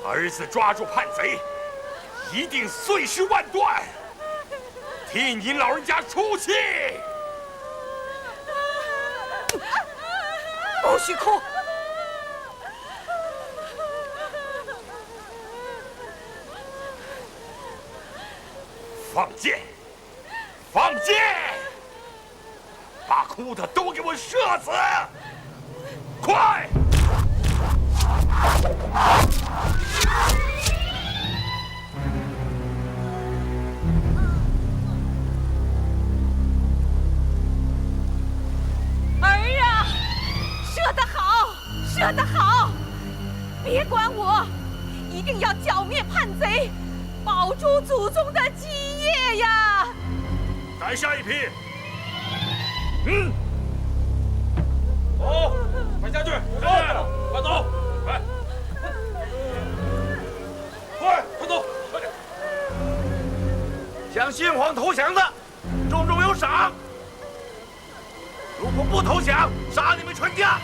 儿子抓住叛贼，一定碎尸万段，替您老人家出气。不许哭！放箭！放箭！把哭的都给我射死！快！儿啊，射得好，射得好！别管我，一定要剿灭叛贼，保住祖宗的基业呀！带下一批。走，快下去！走，快走！快！快走！快点！向新皇投降的，重重有赏；如果不投降，杀你们全家！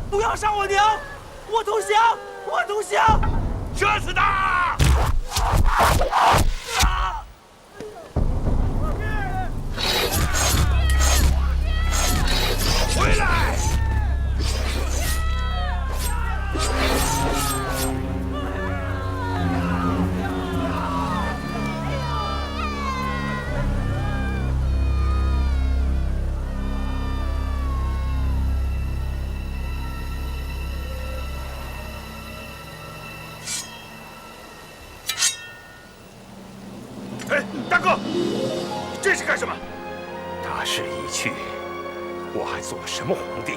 不要杀我娘！我投降！我投降！射死他！回来！大哥，你这是干什么？大势已去，我还做什么皇帝？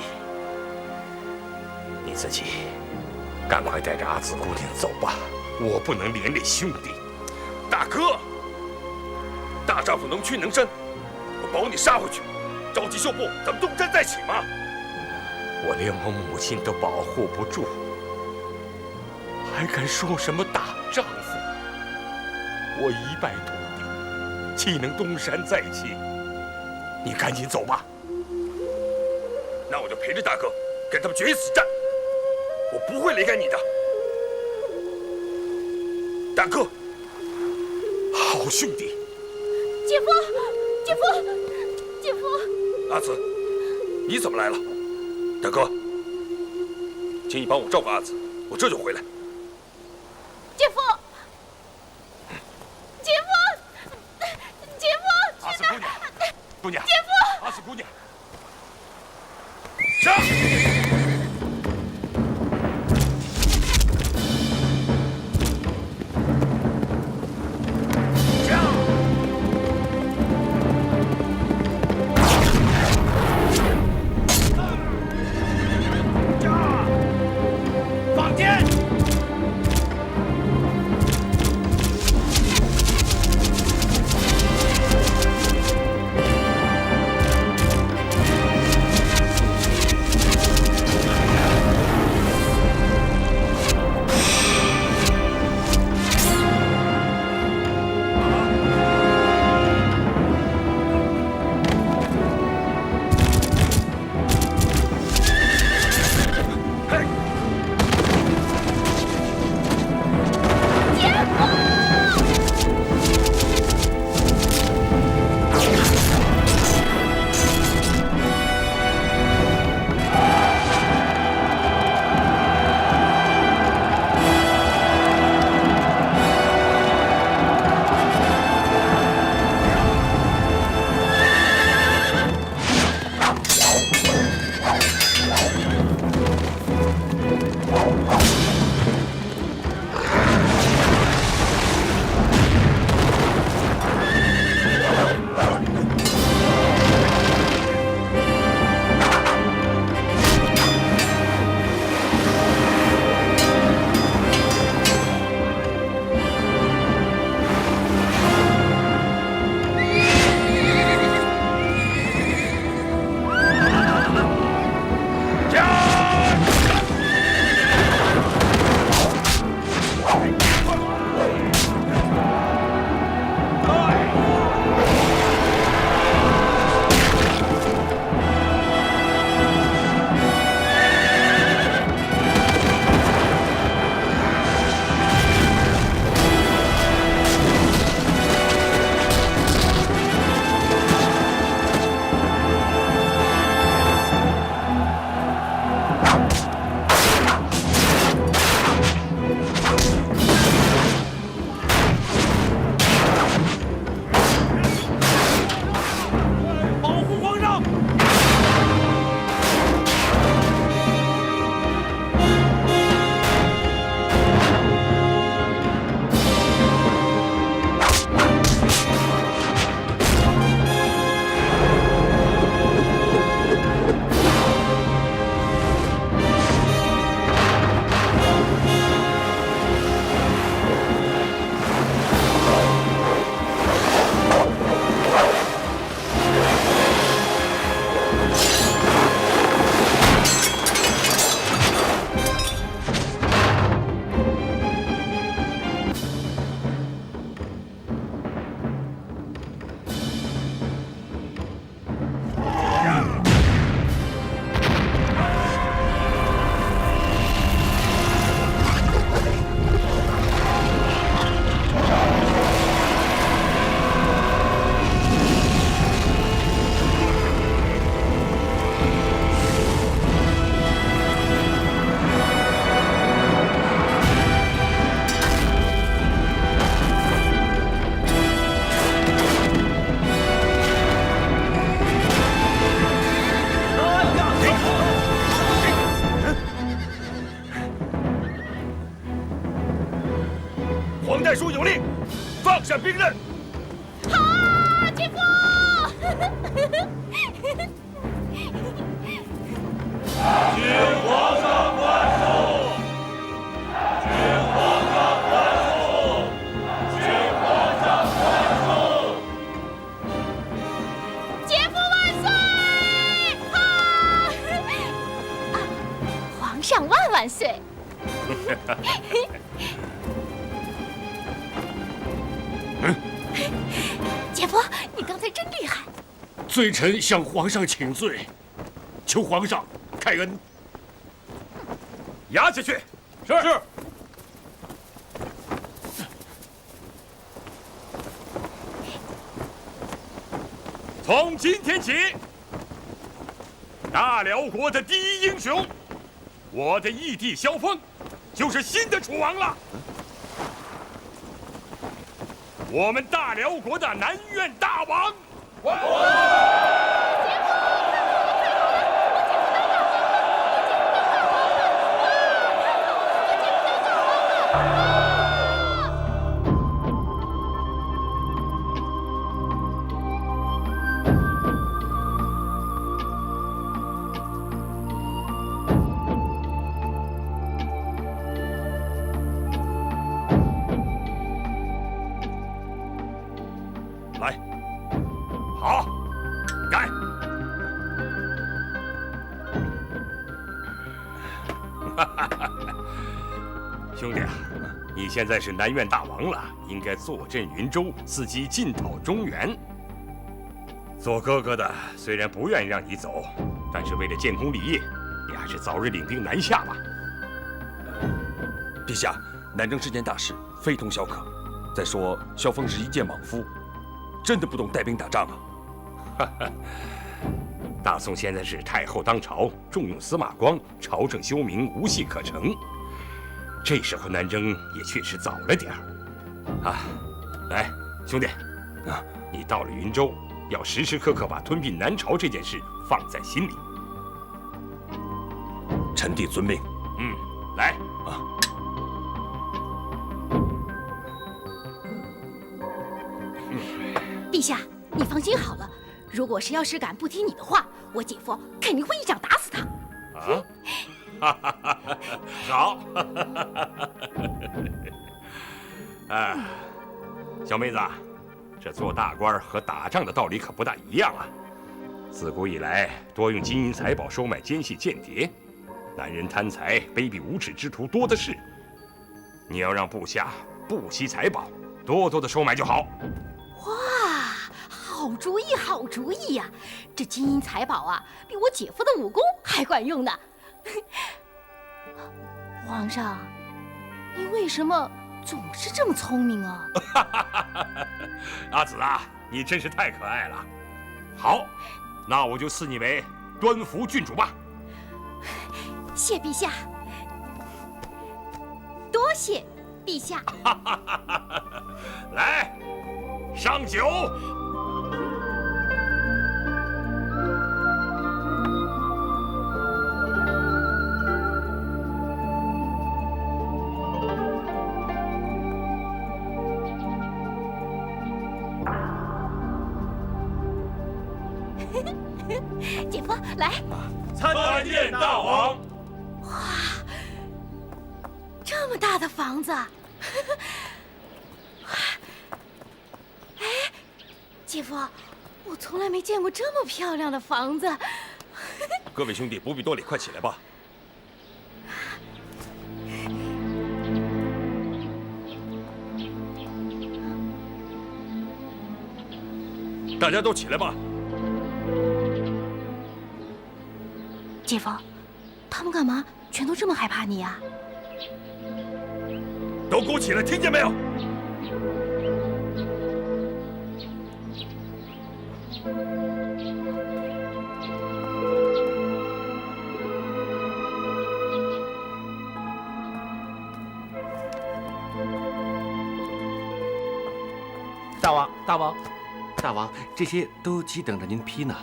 你自己赶快带着阿紫姑娘走吧，我不能连累兄弟。大哥，大丈夫能屈能伸，我保你杀回去，召集秀部，咱们东山再起嘛。我连我母亲都保护不住，还敢说什么大丈夫？我一败涂地，岂能东山再起？你赶紧走吧。那我就陪着大哥跟他们决一死战，我不会离开你的。大哥，好兄弟。姐夫，姐夫，姐夫！阿紫，你怎么来了？大哥，请你帮我照顾阿紫，我这就回来。姐夫，姐夫，姐夫！阿紫姑娘，姑娘，姐夫，阿紫姑娘，上！代书有令，放下兵刃。好啊，姐夫！请皇上关注！请皇上关注！请皇上关注！姐夫万岁！好！啊，皇上万岁！姐夫，你刚才真厉害！罪臣向皇上请罪，求皇上开恩。押下去。是。从今天起，大辽国的第一英雄，我的义弟萧峰，就是新的楚王了。我们大辽国的南院大王。来，好，干！兄弟啊，你现在是南院大王了，应该坐镇云州，伺机进讨中原。做哥哥的虽然不愿意让你走，但是为了建功立业，你还是早日领兵南下吧。陛下，南征这件大事非同小可。再说，萧峰是一介莽夫，真的不懂带兵打仗啊！大宋现在是太后当朝，重用司马光，朝政休明，无戏可成。这时候南征也确实早了点儿。啊，来，兄弟，啊，你到了云州，要时时刻刻把吞并南朝这件事放在心里。臣弟遵命。来啊。陛下，你放心好了，如果谁要是敢不听你的话，我姐夫肯定会一掌打死他。啊，好。哎，小妹子，这做大官和打仗的道理可不大一样啊。自古以来，多用金银财宝收买奸细间谍，男人贪财、卑鄙无耻之徒多的是。你要让部下不惜财宝，多多的收买就好。哇，好主意，好主意呀！这金银财宝啊，比我姐夫的武功还管用呢。皇上，你为什么总是这么聪明啊？阿紫啊，你真是太可爱了。好，那我就赐你为端福郡主吧。谢陛下，多谢陛下。来，上酒。姐夫，来，参见大王。这么大的房子，哎，姐夫，我从来没见过这么漂亮的房子。各位兄弟不必多礼，快起来吧。大家都起来吧。姐夫，他们干嘛全都这么害怕你呀？都给我起来，听见没有？大王，大王，大王，这些都急等着您批呢。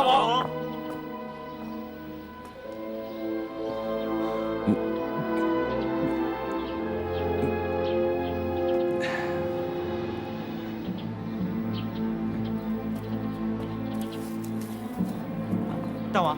王。大王。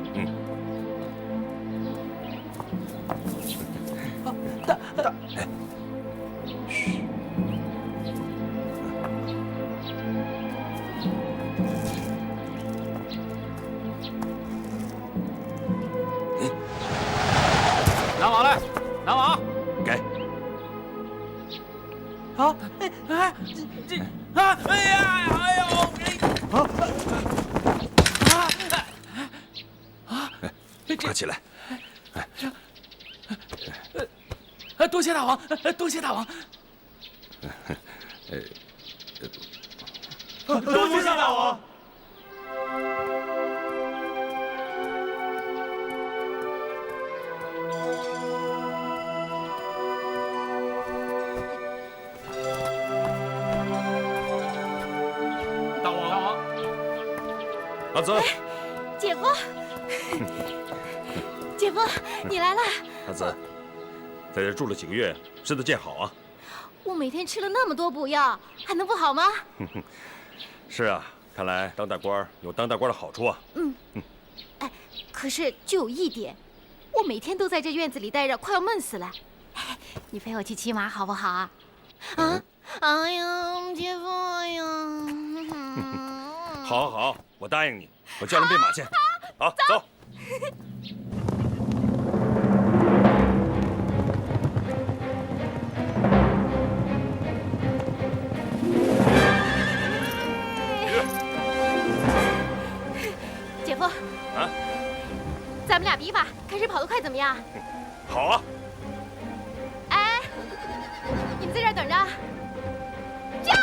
南王来，南王。给。啊，哎呀，哎呦，快起来！多谢大王，多谢大王。多谢大王。大王，阿紫，姐夫，姐夫，你来了。阿紫，在这住了几个月，身子健好啊？我每天吃了那么多补药，还能不好吗？是啊，看来当大官有当大官的好处啊。哎，可是就有一点，我每天都在这院子里待着，快要闷死了。哎，你陪我去骑马好不好啊？啊？哎呀，姐夫，哎呀！好，好，好，我答应你，我叫人备马去。好，走。姐夫，啊，咱们俩比把，看谁跑得快，怎么样？好啊。哎，你们在这儿等着。驾！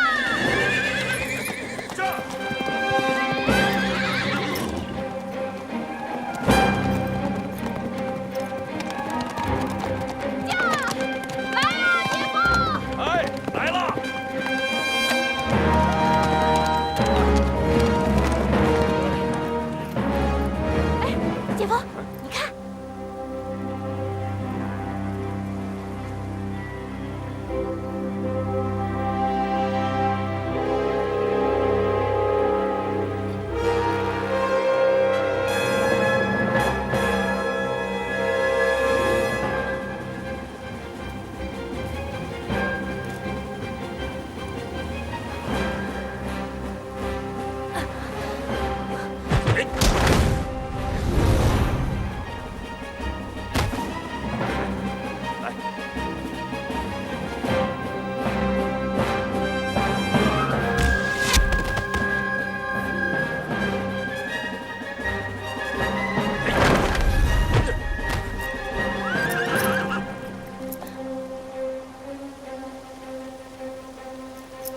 姐夫，你看，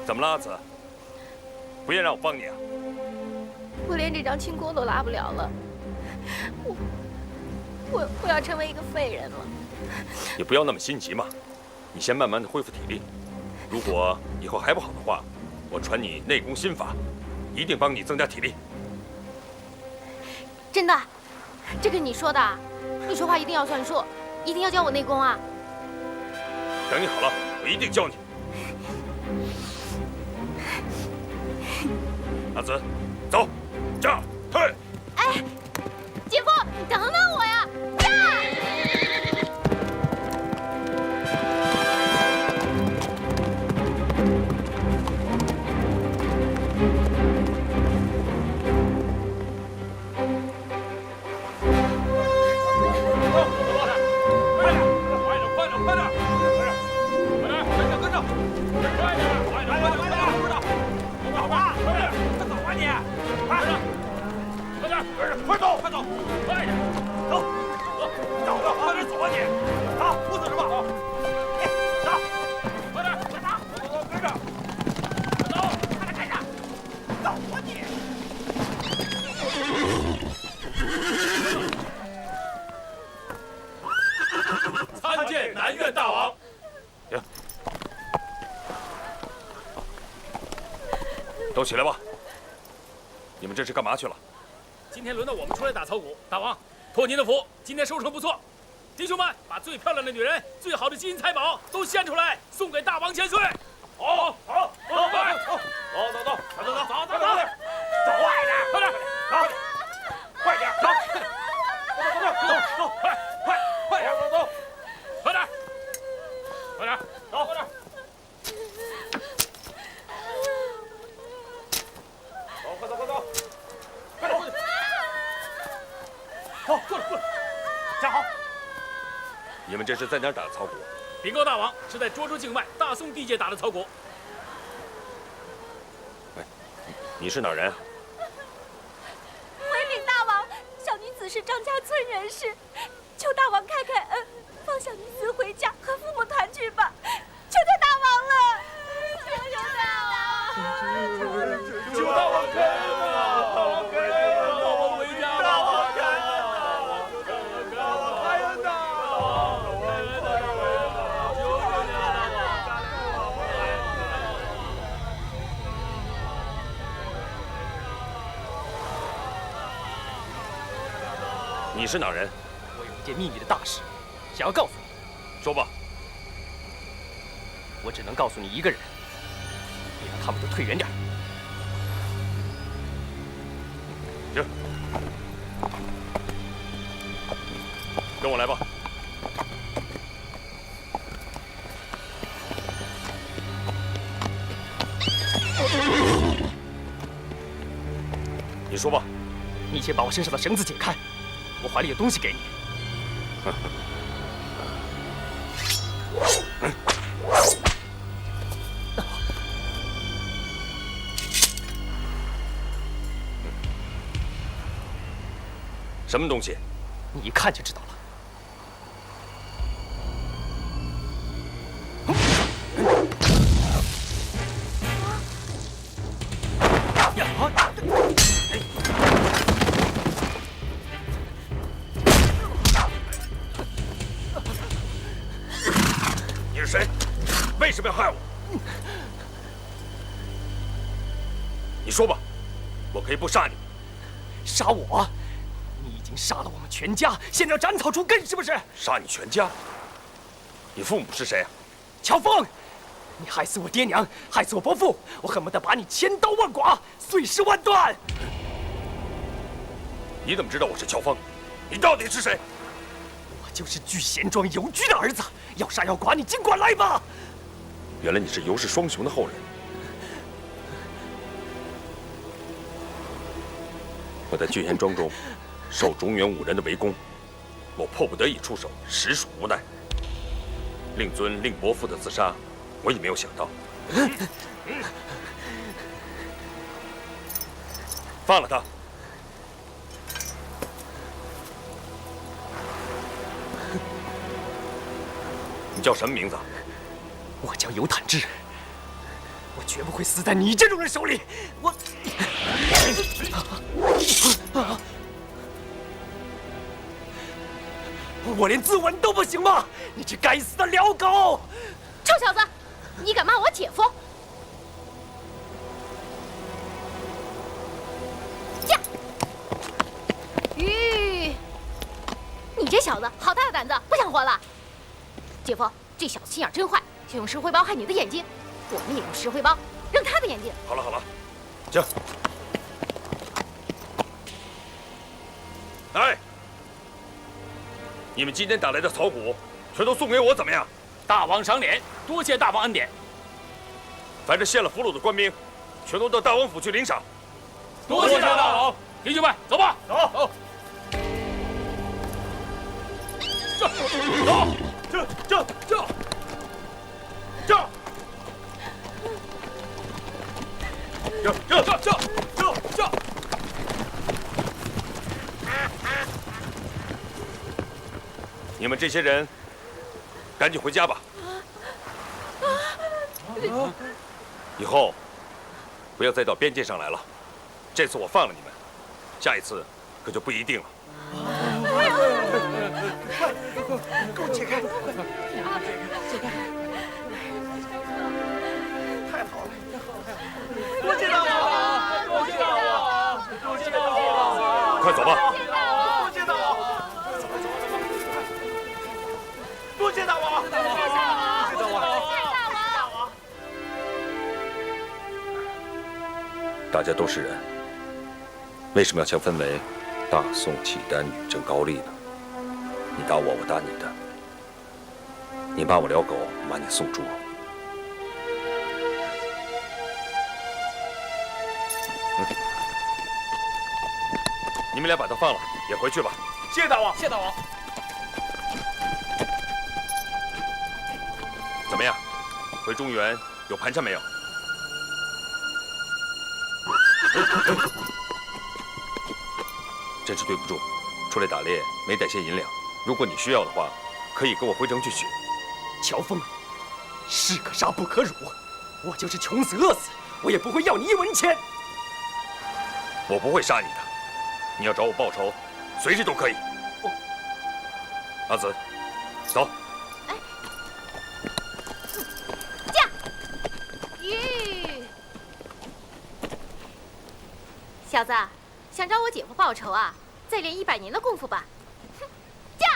怎么了，阿紫？不愿让我帮你啊？我连这张清宫都拉不了了，我要成为一个废人了。你不要那么心急嘛，你先慢慢的恢复体力。如果以后还不好的话，我传你内功心法，一定帮你增加体力。真的，这跟你说的，你说话一定要算数，一定要教我内功啊！等你好了，我一定教你。阿紫，走，驾，退。哎，姐夫，你等等我呀！快走，快走，快点，走，走，走，快点走啊你！啊，不走是吧？走，快点，快打，走，跟着，走，快点，跟着，走啊你！参见南院大王。行，都起来吧。你们这是干嘛去了？今天轮到我们出来打草鼓。大王，托您的福，今天收成不错。弟兄们，把最漂亮的女人、最好的金银财宝都献出来，送给大王千岁。好，好，走，走，走，走，走，走，走，走，走，快点，快点，走，快点，走，走，走，走，快，快，快点，走，走，快点，快点，走，快点。走，快走，快走，快点，快点。好，过来，过来，站好。你们这是在哪儿打的草鼓？禀告大王，是在涿州境外大宋地界打的草鼓。你是哪儿人？回禀大王，小女子是张家村人士，求大王开开恩，放小女子回家和父母团聚吧，求求大王了！求大王！求大王开恩啊！大王开恩啊！大王回家！大王开恩啊！大王开恩呐！你是哪儿人？我有一件秘密的大事，想要告诉你。说吧。我只能告诉你一个人，你让他们都退远点。行，跟我来吧。你说吧。你先把我身上的绳子解开，我怀里有东西给你。什么东西？你一看就知道了。你是谁？为什么要害我？你说吧，我可以不杀你。杀我？你已经杀了我们全家，现在要斩草除根，是不是？杀你全家？你父母是谁啊？乔峰，你害死我爹娘，害死我伯父，我恨不得把你千刀万剐，碎尸万段。你怎么知道我是乔峰？你到底是谁？我就是聚贤庄尤居的儿子，要杀要剐，你尽管来吧。原来你是尤氏双雄的后人。我在聚贤庄中受中原5人的围攻，我迫不得已出手，实属无奈。令尊、令伯父的自杀，我也没有想到。放了他。你叫什么名字？我叫尤坦之，我绝不会死在你这种人手里。我连自刎都不行吗？你这该死的辽狗！臭小子，你敢骂我姐夫？呀！你这小子好大的胆子，不想活了？姐夫，这小子心眼真坏，想用石灰包害你的眼睛，我们也用石灰包扔他的眼睛。好了好了，行。哎，你们今天打来的草鼓，全都送给我，怎么样？大王赏脸，多谢大王恩典。凡是献了俘虏的官兵，全都到大王府去领赏。多谢大王。弟兄们，走吧。走。走，这。你们这些人，赶紧回家吧。以后不要再到边界上来了。这次我放了你们，下一次可就不一定了。给我解开！解开！太好了！多谢大王！多谢大王！多谢大王！快大家都是人，为什么要强分为大宋、契丹、女真、高丽呢？你打我，我打你的。你骂我辽狗，我骂你宋猪。你们俩把他放了，也回去吧。谢大王，谢大王。怎么样？回中原有盘缠没有？真是对不住，出来打猎没带些银两。如果你需要的话，可以跟我回城去取。乔峰，士可杀不可辱，我就是穷死饿死，我也不会要你1文钱。我不会杀你的，你要找我报仇，随时都可以。阿紫，走。小子，想找我姐夫报仇啊？再练100年的功夫吧！哼，驾！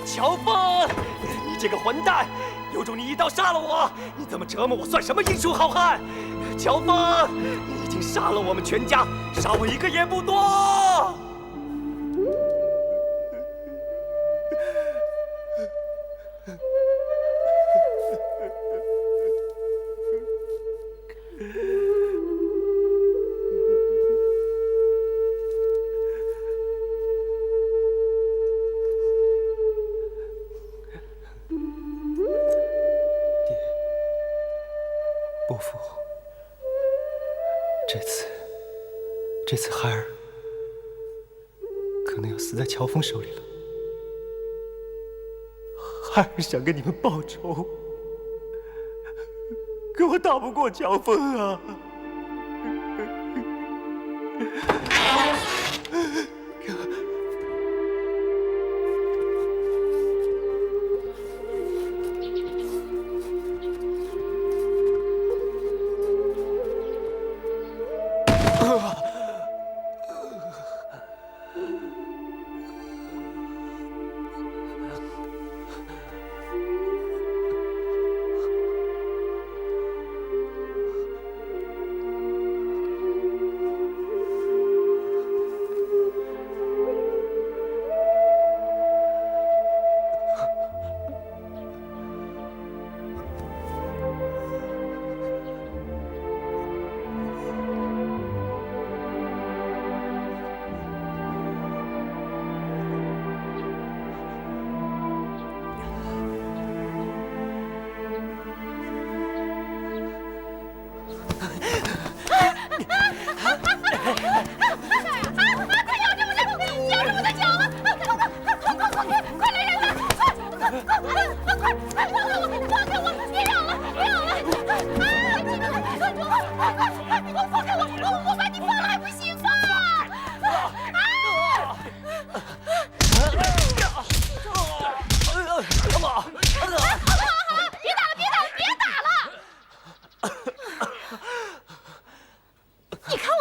乔峰，你这个混蛋！有种你一刀杀了我！你这么折磨我，算什么英雄好汉？乔峰，你已经杀了我们全家，杀我一个也不多。伯父，这次孩儿可能要死在乔峰手里了。孩儿想跟你们报仇，可我打不过乔峰啊！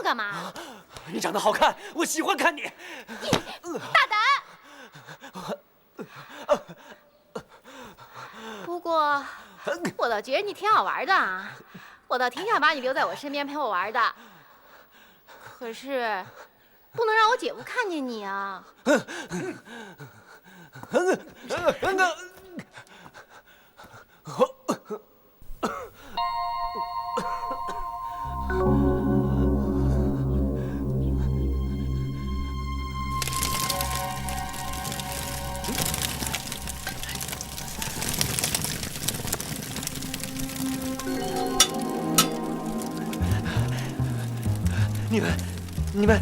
干嘛？你长得好看，我喜欢看你。大胆！不过，我倒觉得你挺好玩的啊，我倒挺想把你留在我身边陪我玩的。可是，不能让我姐夫看见你啊。你们，你们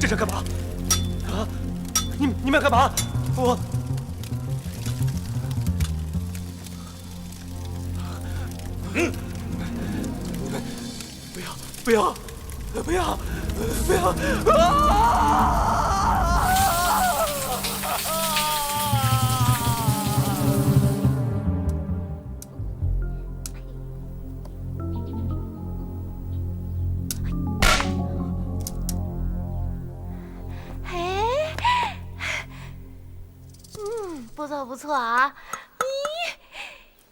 这是干嘛？啊！你们要干嘛？我。不要！不错啊！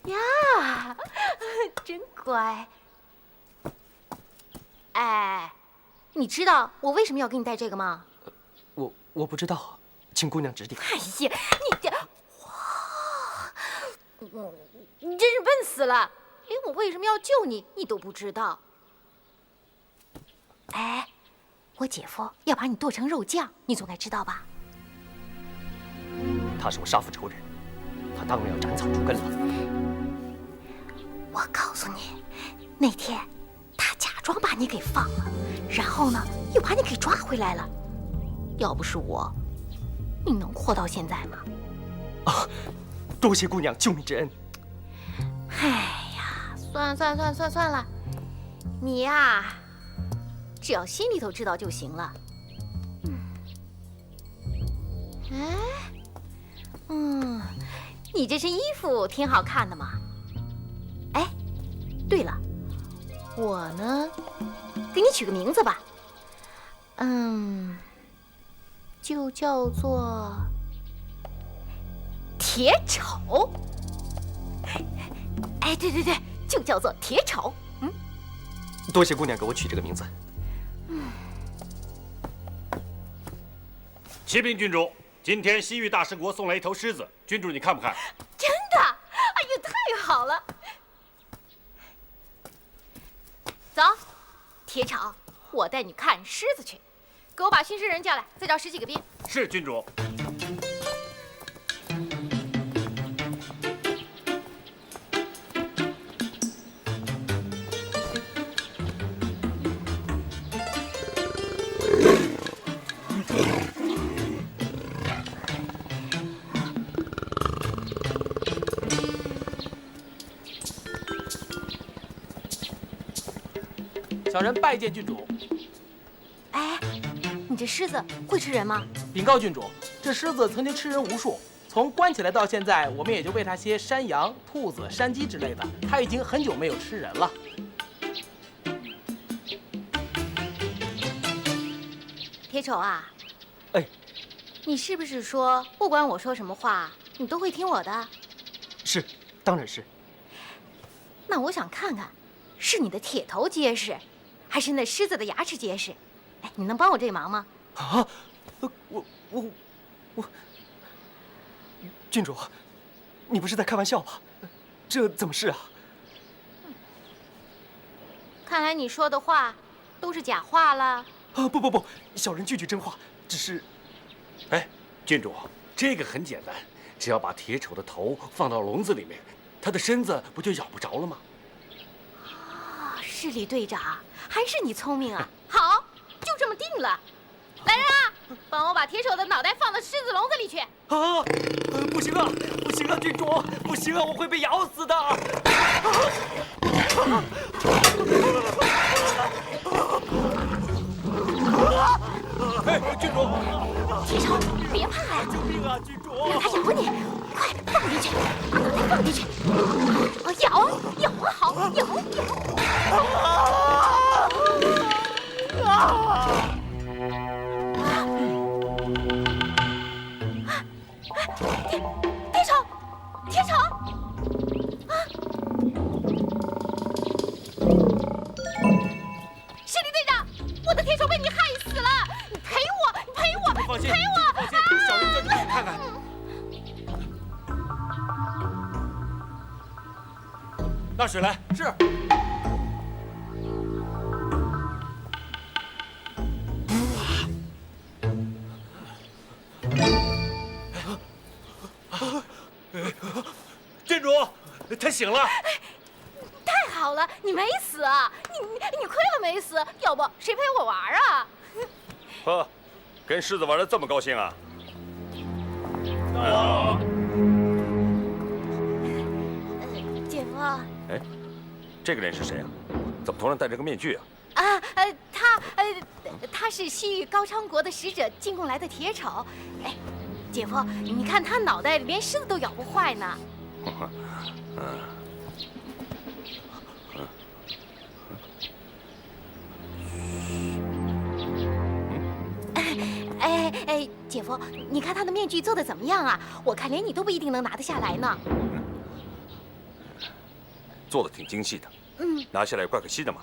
咦呀，真乖。哎，你知道我为什么要给你带这个吗？我不知道，请姑娘指点。哎呀，你这哇，你真是笨死了，连我为什么要救你，你都不知道。哎，我姐夫要把你剁成肉酱，你总该知道吧？他是我杀父仇人，他当然要斩草除根了。我告诉你，那天他假装把你给放了，然后呢，又把你给抓回来了。要不是我，你能活到现在吗？啊，多谢姑娘救命之恩。哎呀，算了，你呀，只要心里头知道就行了。你这身衣服挺好看的嘛。哎，对了，我呢，给你取个名字吧。就叫做铁丑。哎，对，就叫做铁丑。多谢姑娘给我取这个名字。启禀郡主，今天西域大食国送来一头狮子，郡主你看不看？真的？哎呦，太好了！走，铁丑，我带你看狮子去。给我把巡视人叫来，再找10几个兵。是郡主。小人拜见郡主。哎，你这狮子会吃人吗？禀告郡主，这狮子曾经吃人无数，从关起来到现在，我们也就喂它些山羊、兔子、山鸡之类的，它已经很久没有吃人了。铁丑啊，哎，你是不是说不管我说什么话，你都会听我的？是，当然是。那我想看看，是你的铁头结实，还是那狮子的牙齿结实？哎，你能帮我这忙吗？啊，我，郡主，你不是在开玩笑吧？这怎么是啊？看来你说的话都是假话了。啊，不，小人句句真话，只是……哎，郡主，这个很简单，只要把铁丑的头放到笼子里面，他的身子不就咬不着了吗？啊，是李队长，还是你聪明啊！好，就这么定了。来人啊，帮我把铁丑的脑袋放到狮子笼子里去。啊，不行啊，郡主，不行啊，我会被咬死的。哎，郡主，铁丑，别怕呀！救命啊，郡主！让他咬你，快放进去，把脑袋放进去。咬啊，好，咬！铁丑！是李队长，我的铁丑被你害死了！你赔我！放心，赔我！放心，小人叫你去看看。拿水来。是。郡主，他醒了。太好了，你没死啊！你亏了没死，要不谁陪我玩啊？呵，跟狮子玩得这么高兴啊？姐夫。哎，这个人是谁啊？怎么头上戴着个面具啊？他是西域高昌国的使者进贡来的铁丑。哎，姐夫，你看他脑袋连狮子都咬不坏呢。姐夫，你看他的面具做的怎么样啊？我看连你都不一定能拿得下来呢。做的挺精细的。拿下来怪可惜的嘛。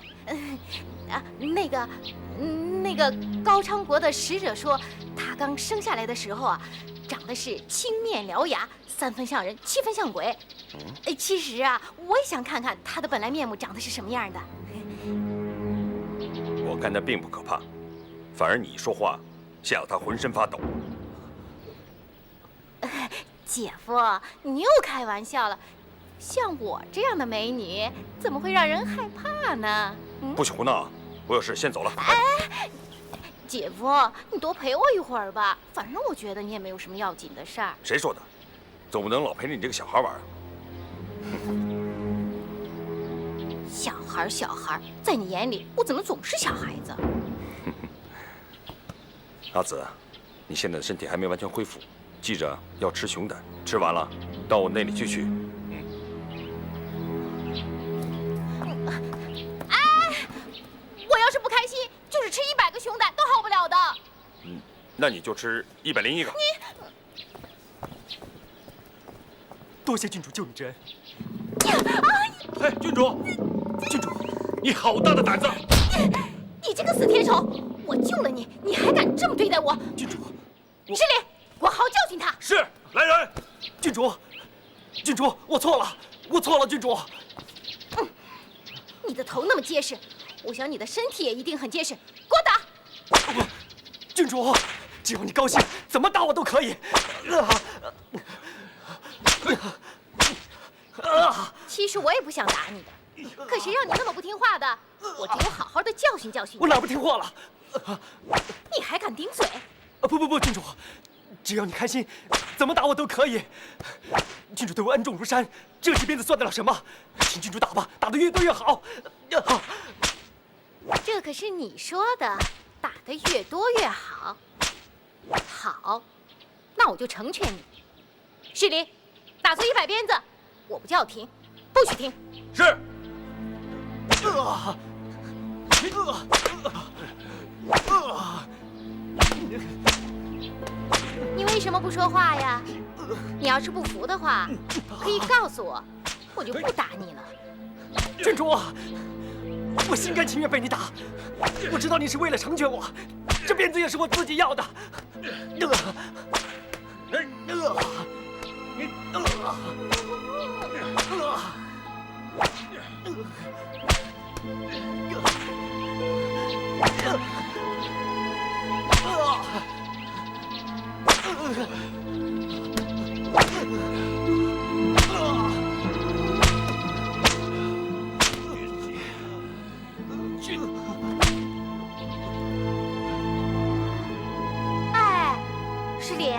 那个高昌国的使者说，他刚生下来的时候啊，长得是青面獠牙，3分像人，7分像鬼。其实啊，我也想看看他的本来面目长得是什么样的。我看他并不可怕，反而你一说话，吓得他浑身发抖。姐夫，你又开玩笑了。像我这样的美女，怎么会让人害怕呢？不许胡闹啊！我有事先走了。姐夫，你多陪我一会儿吧，反正我觉得你也没有什么要紧的事儿。谁说的？总不能老陪着你这个小孩玩啊！小孩，在你眼里，我怎么总是小孩子？阿紫，你现在的身体还没完全恢复，记着要吃熊胆，吃完了到我那里去取。我要是不开心，就是吃100个熊胆都好不了的。那你就吃101个。多谢郡主救你之恩。哎，郡主，郡主，你好大的胆子！你这个死天仇！我救了你，你还敢这么对待我？郡主，失礼，我好好教训他。是，来人！郡主，郡主，我错了，郡主。你的头那么结实，我想你的身体也一定很结实。给我打！郡主，只要你高兴，怎么打我都可以。其实我也不想打你的，可谁让你那么不听话的？我只有好好的教训教训你。我哪不听话了？你还敢顶嘴？不，郡主，只要你开心，怎么打我都可以。郡主对我恩重如山，这些鞭子算得了什么？请郡主打吧，打得越多越好。这可是你说的，打得越多越好。好，那我就成全你。士林，打足100鞭子，我不叫停，不许停。是。你为什么不说话呀？你要是不服的话，可以告诉我，我就不打你了。郡主，我心甘情愿被你打。我知道你是为了成全我，这鞭子也是我自己要的。哎，师礼，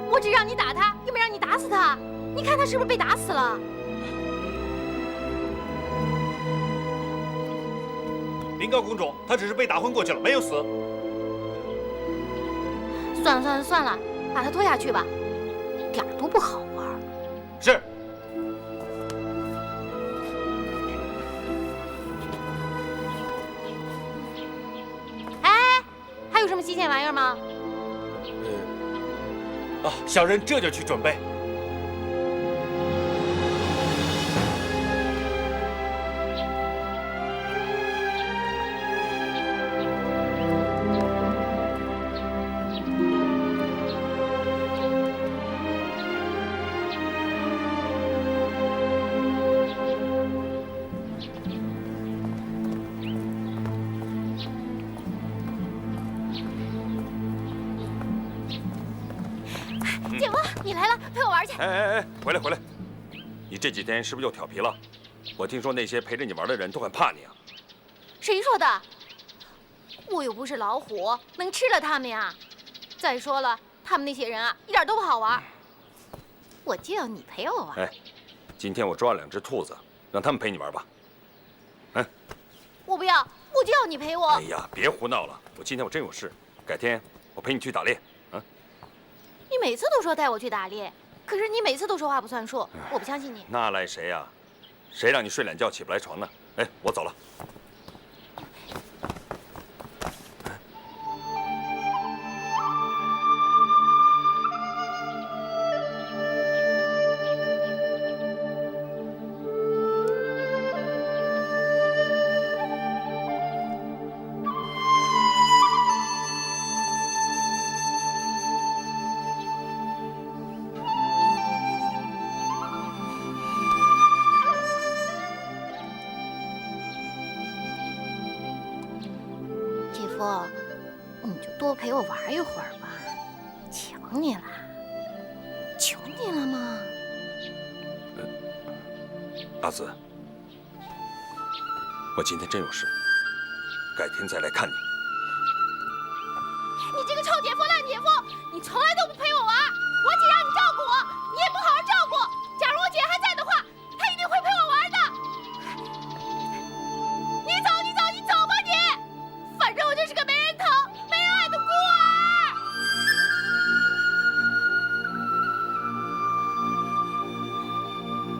我只让你打他，又没让你打死他。你看他是不是被打死了？禀告公主，他只是被打昏过去了，没有死。算了，把他拖下去吧，点儿都不好玩。是。哎，还有什么新鲜玩意儿吗？小人这就去准备。姐夫，你来了，陪我玩去。哎，回来！你这几天是不是又调皮了？我听说那些陪着你玩的人都很怕你啊。谁说的？我又不是老虎，能吃了他们呀？再说了，他们那些人啊，一点都不好玩。我就要你陪我玩。哎，今天我抓了2只兔子，让他们陪你玩吧。我不要，我就要你陪我。哎呀，别胡闹了！今天我真有事，改天我陪你去打猎。你每次都说带我去打猎，可是你每次都说话不算数，我不相信你。那赖谁呀？谁让你睡懒觉起不来床呢？哎，我走了。你就多陪我玩一会儿吧，求你了，求你了吗？阿紫，我今天真有事，改天再来看你。你这个臭姐夫、烂姐夫，你从来都不陪我玩。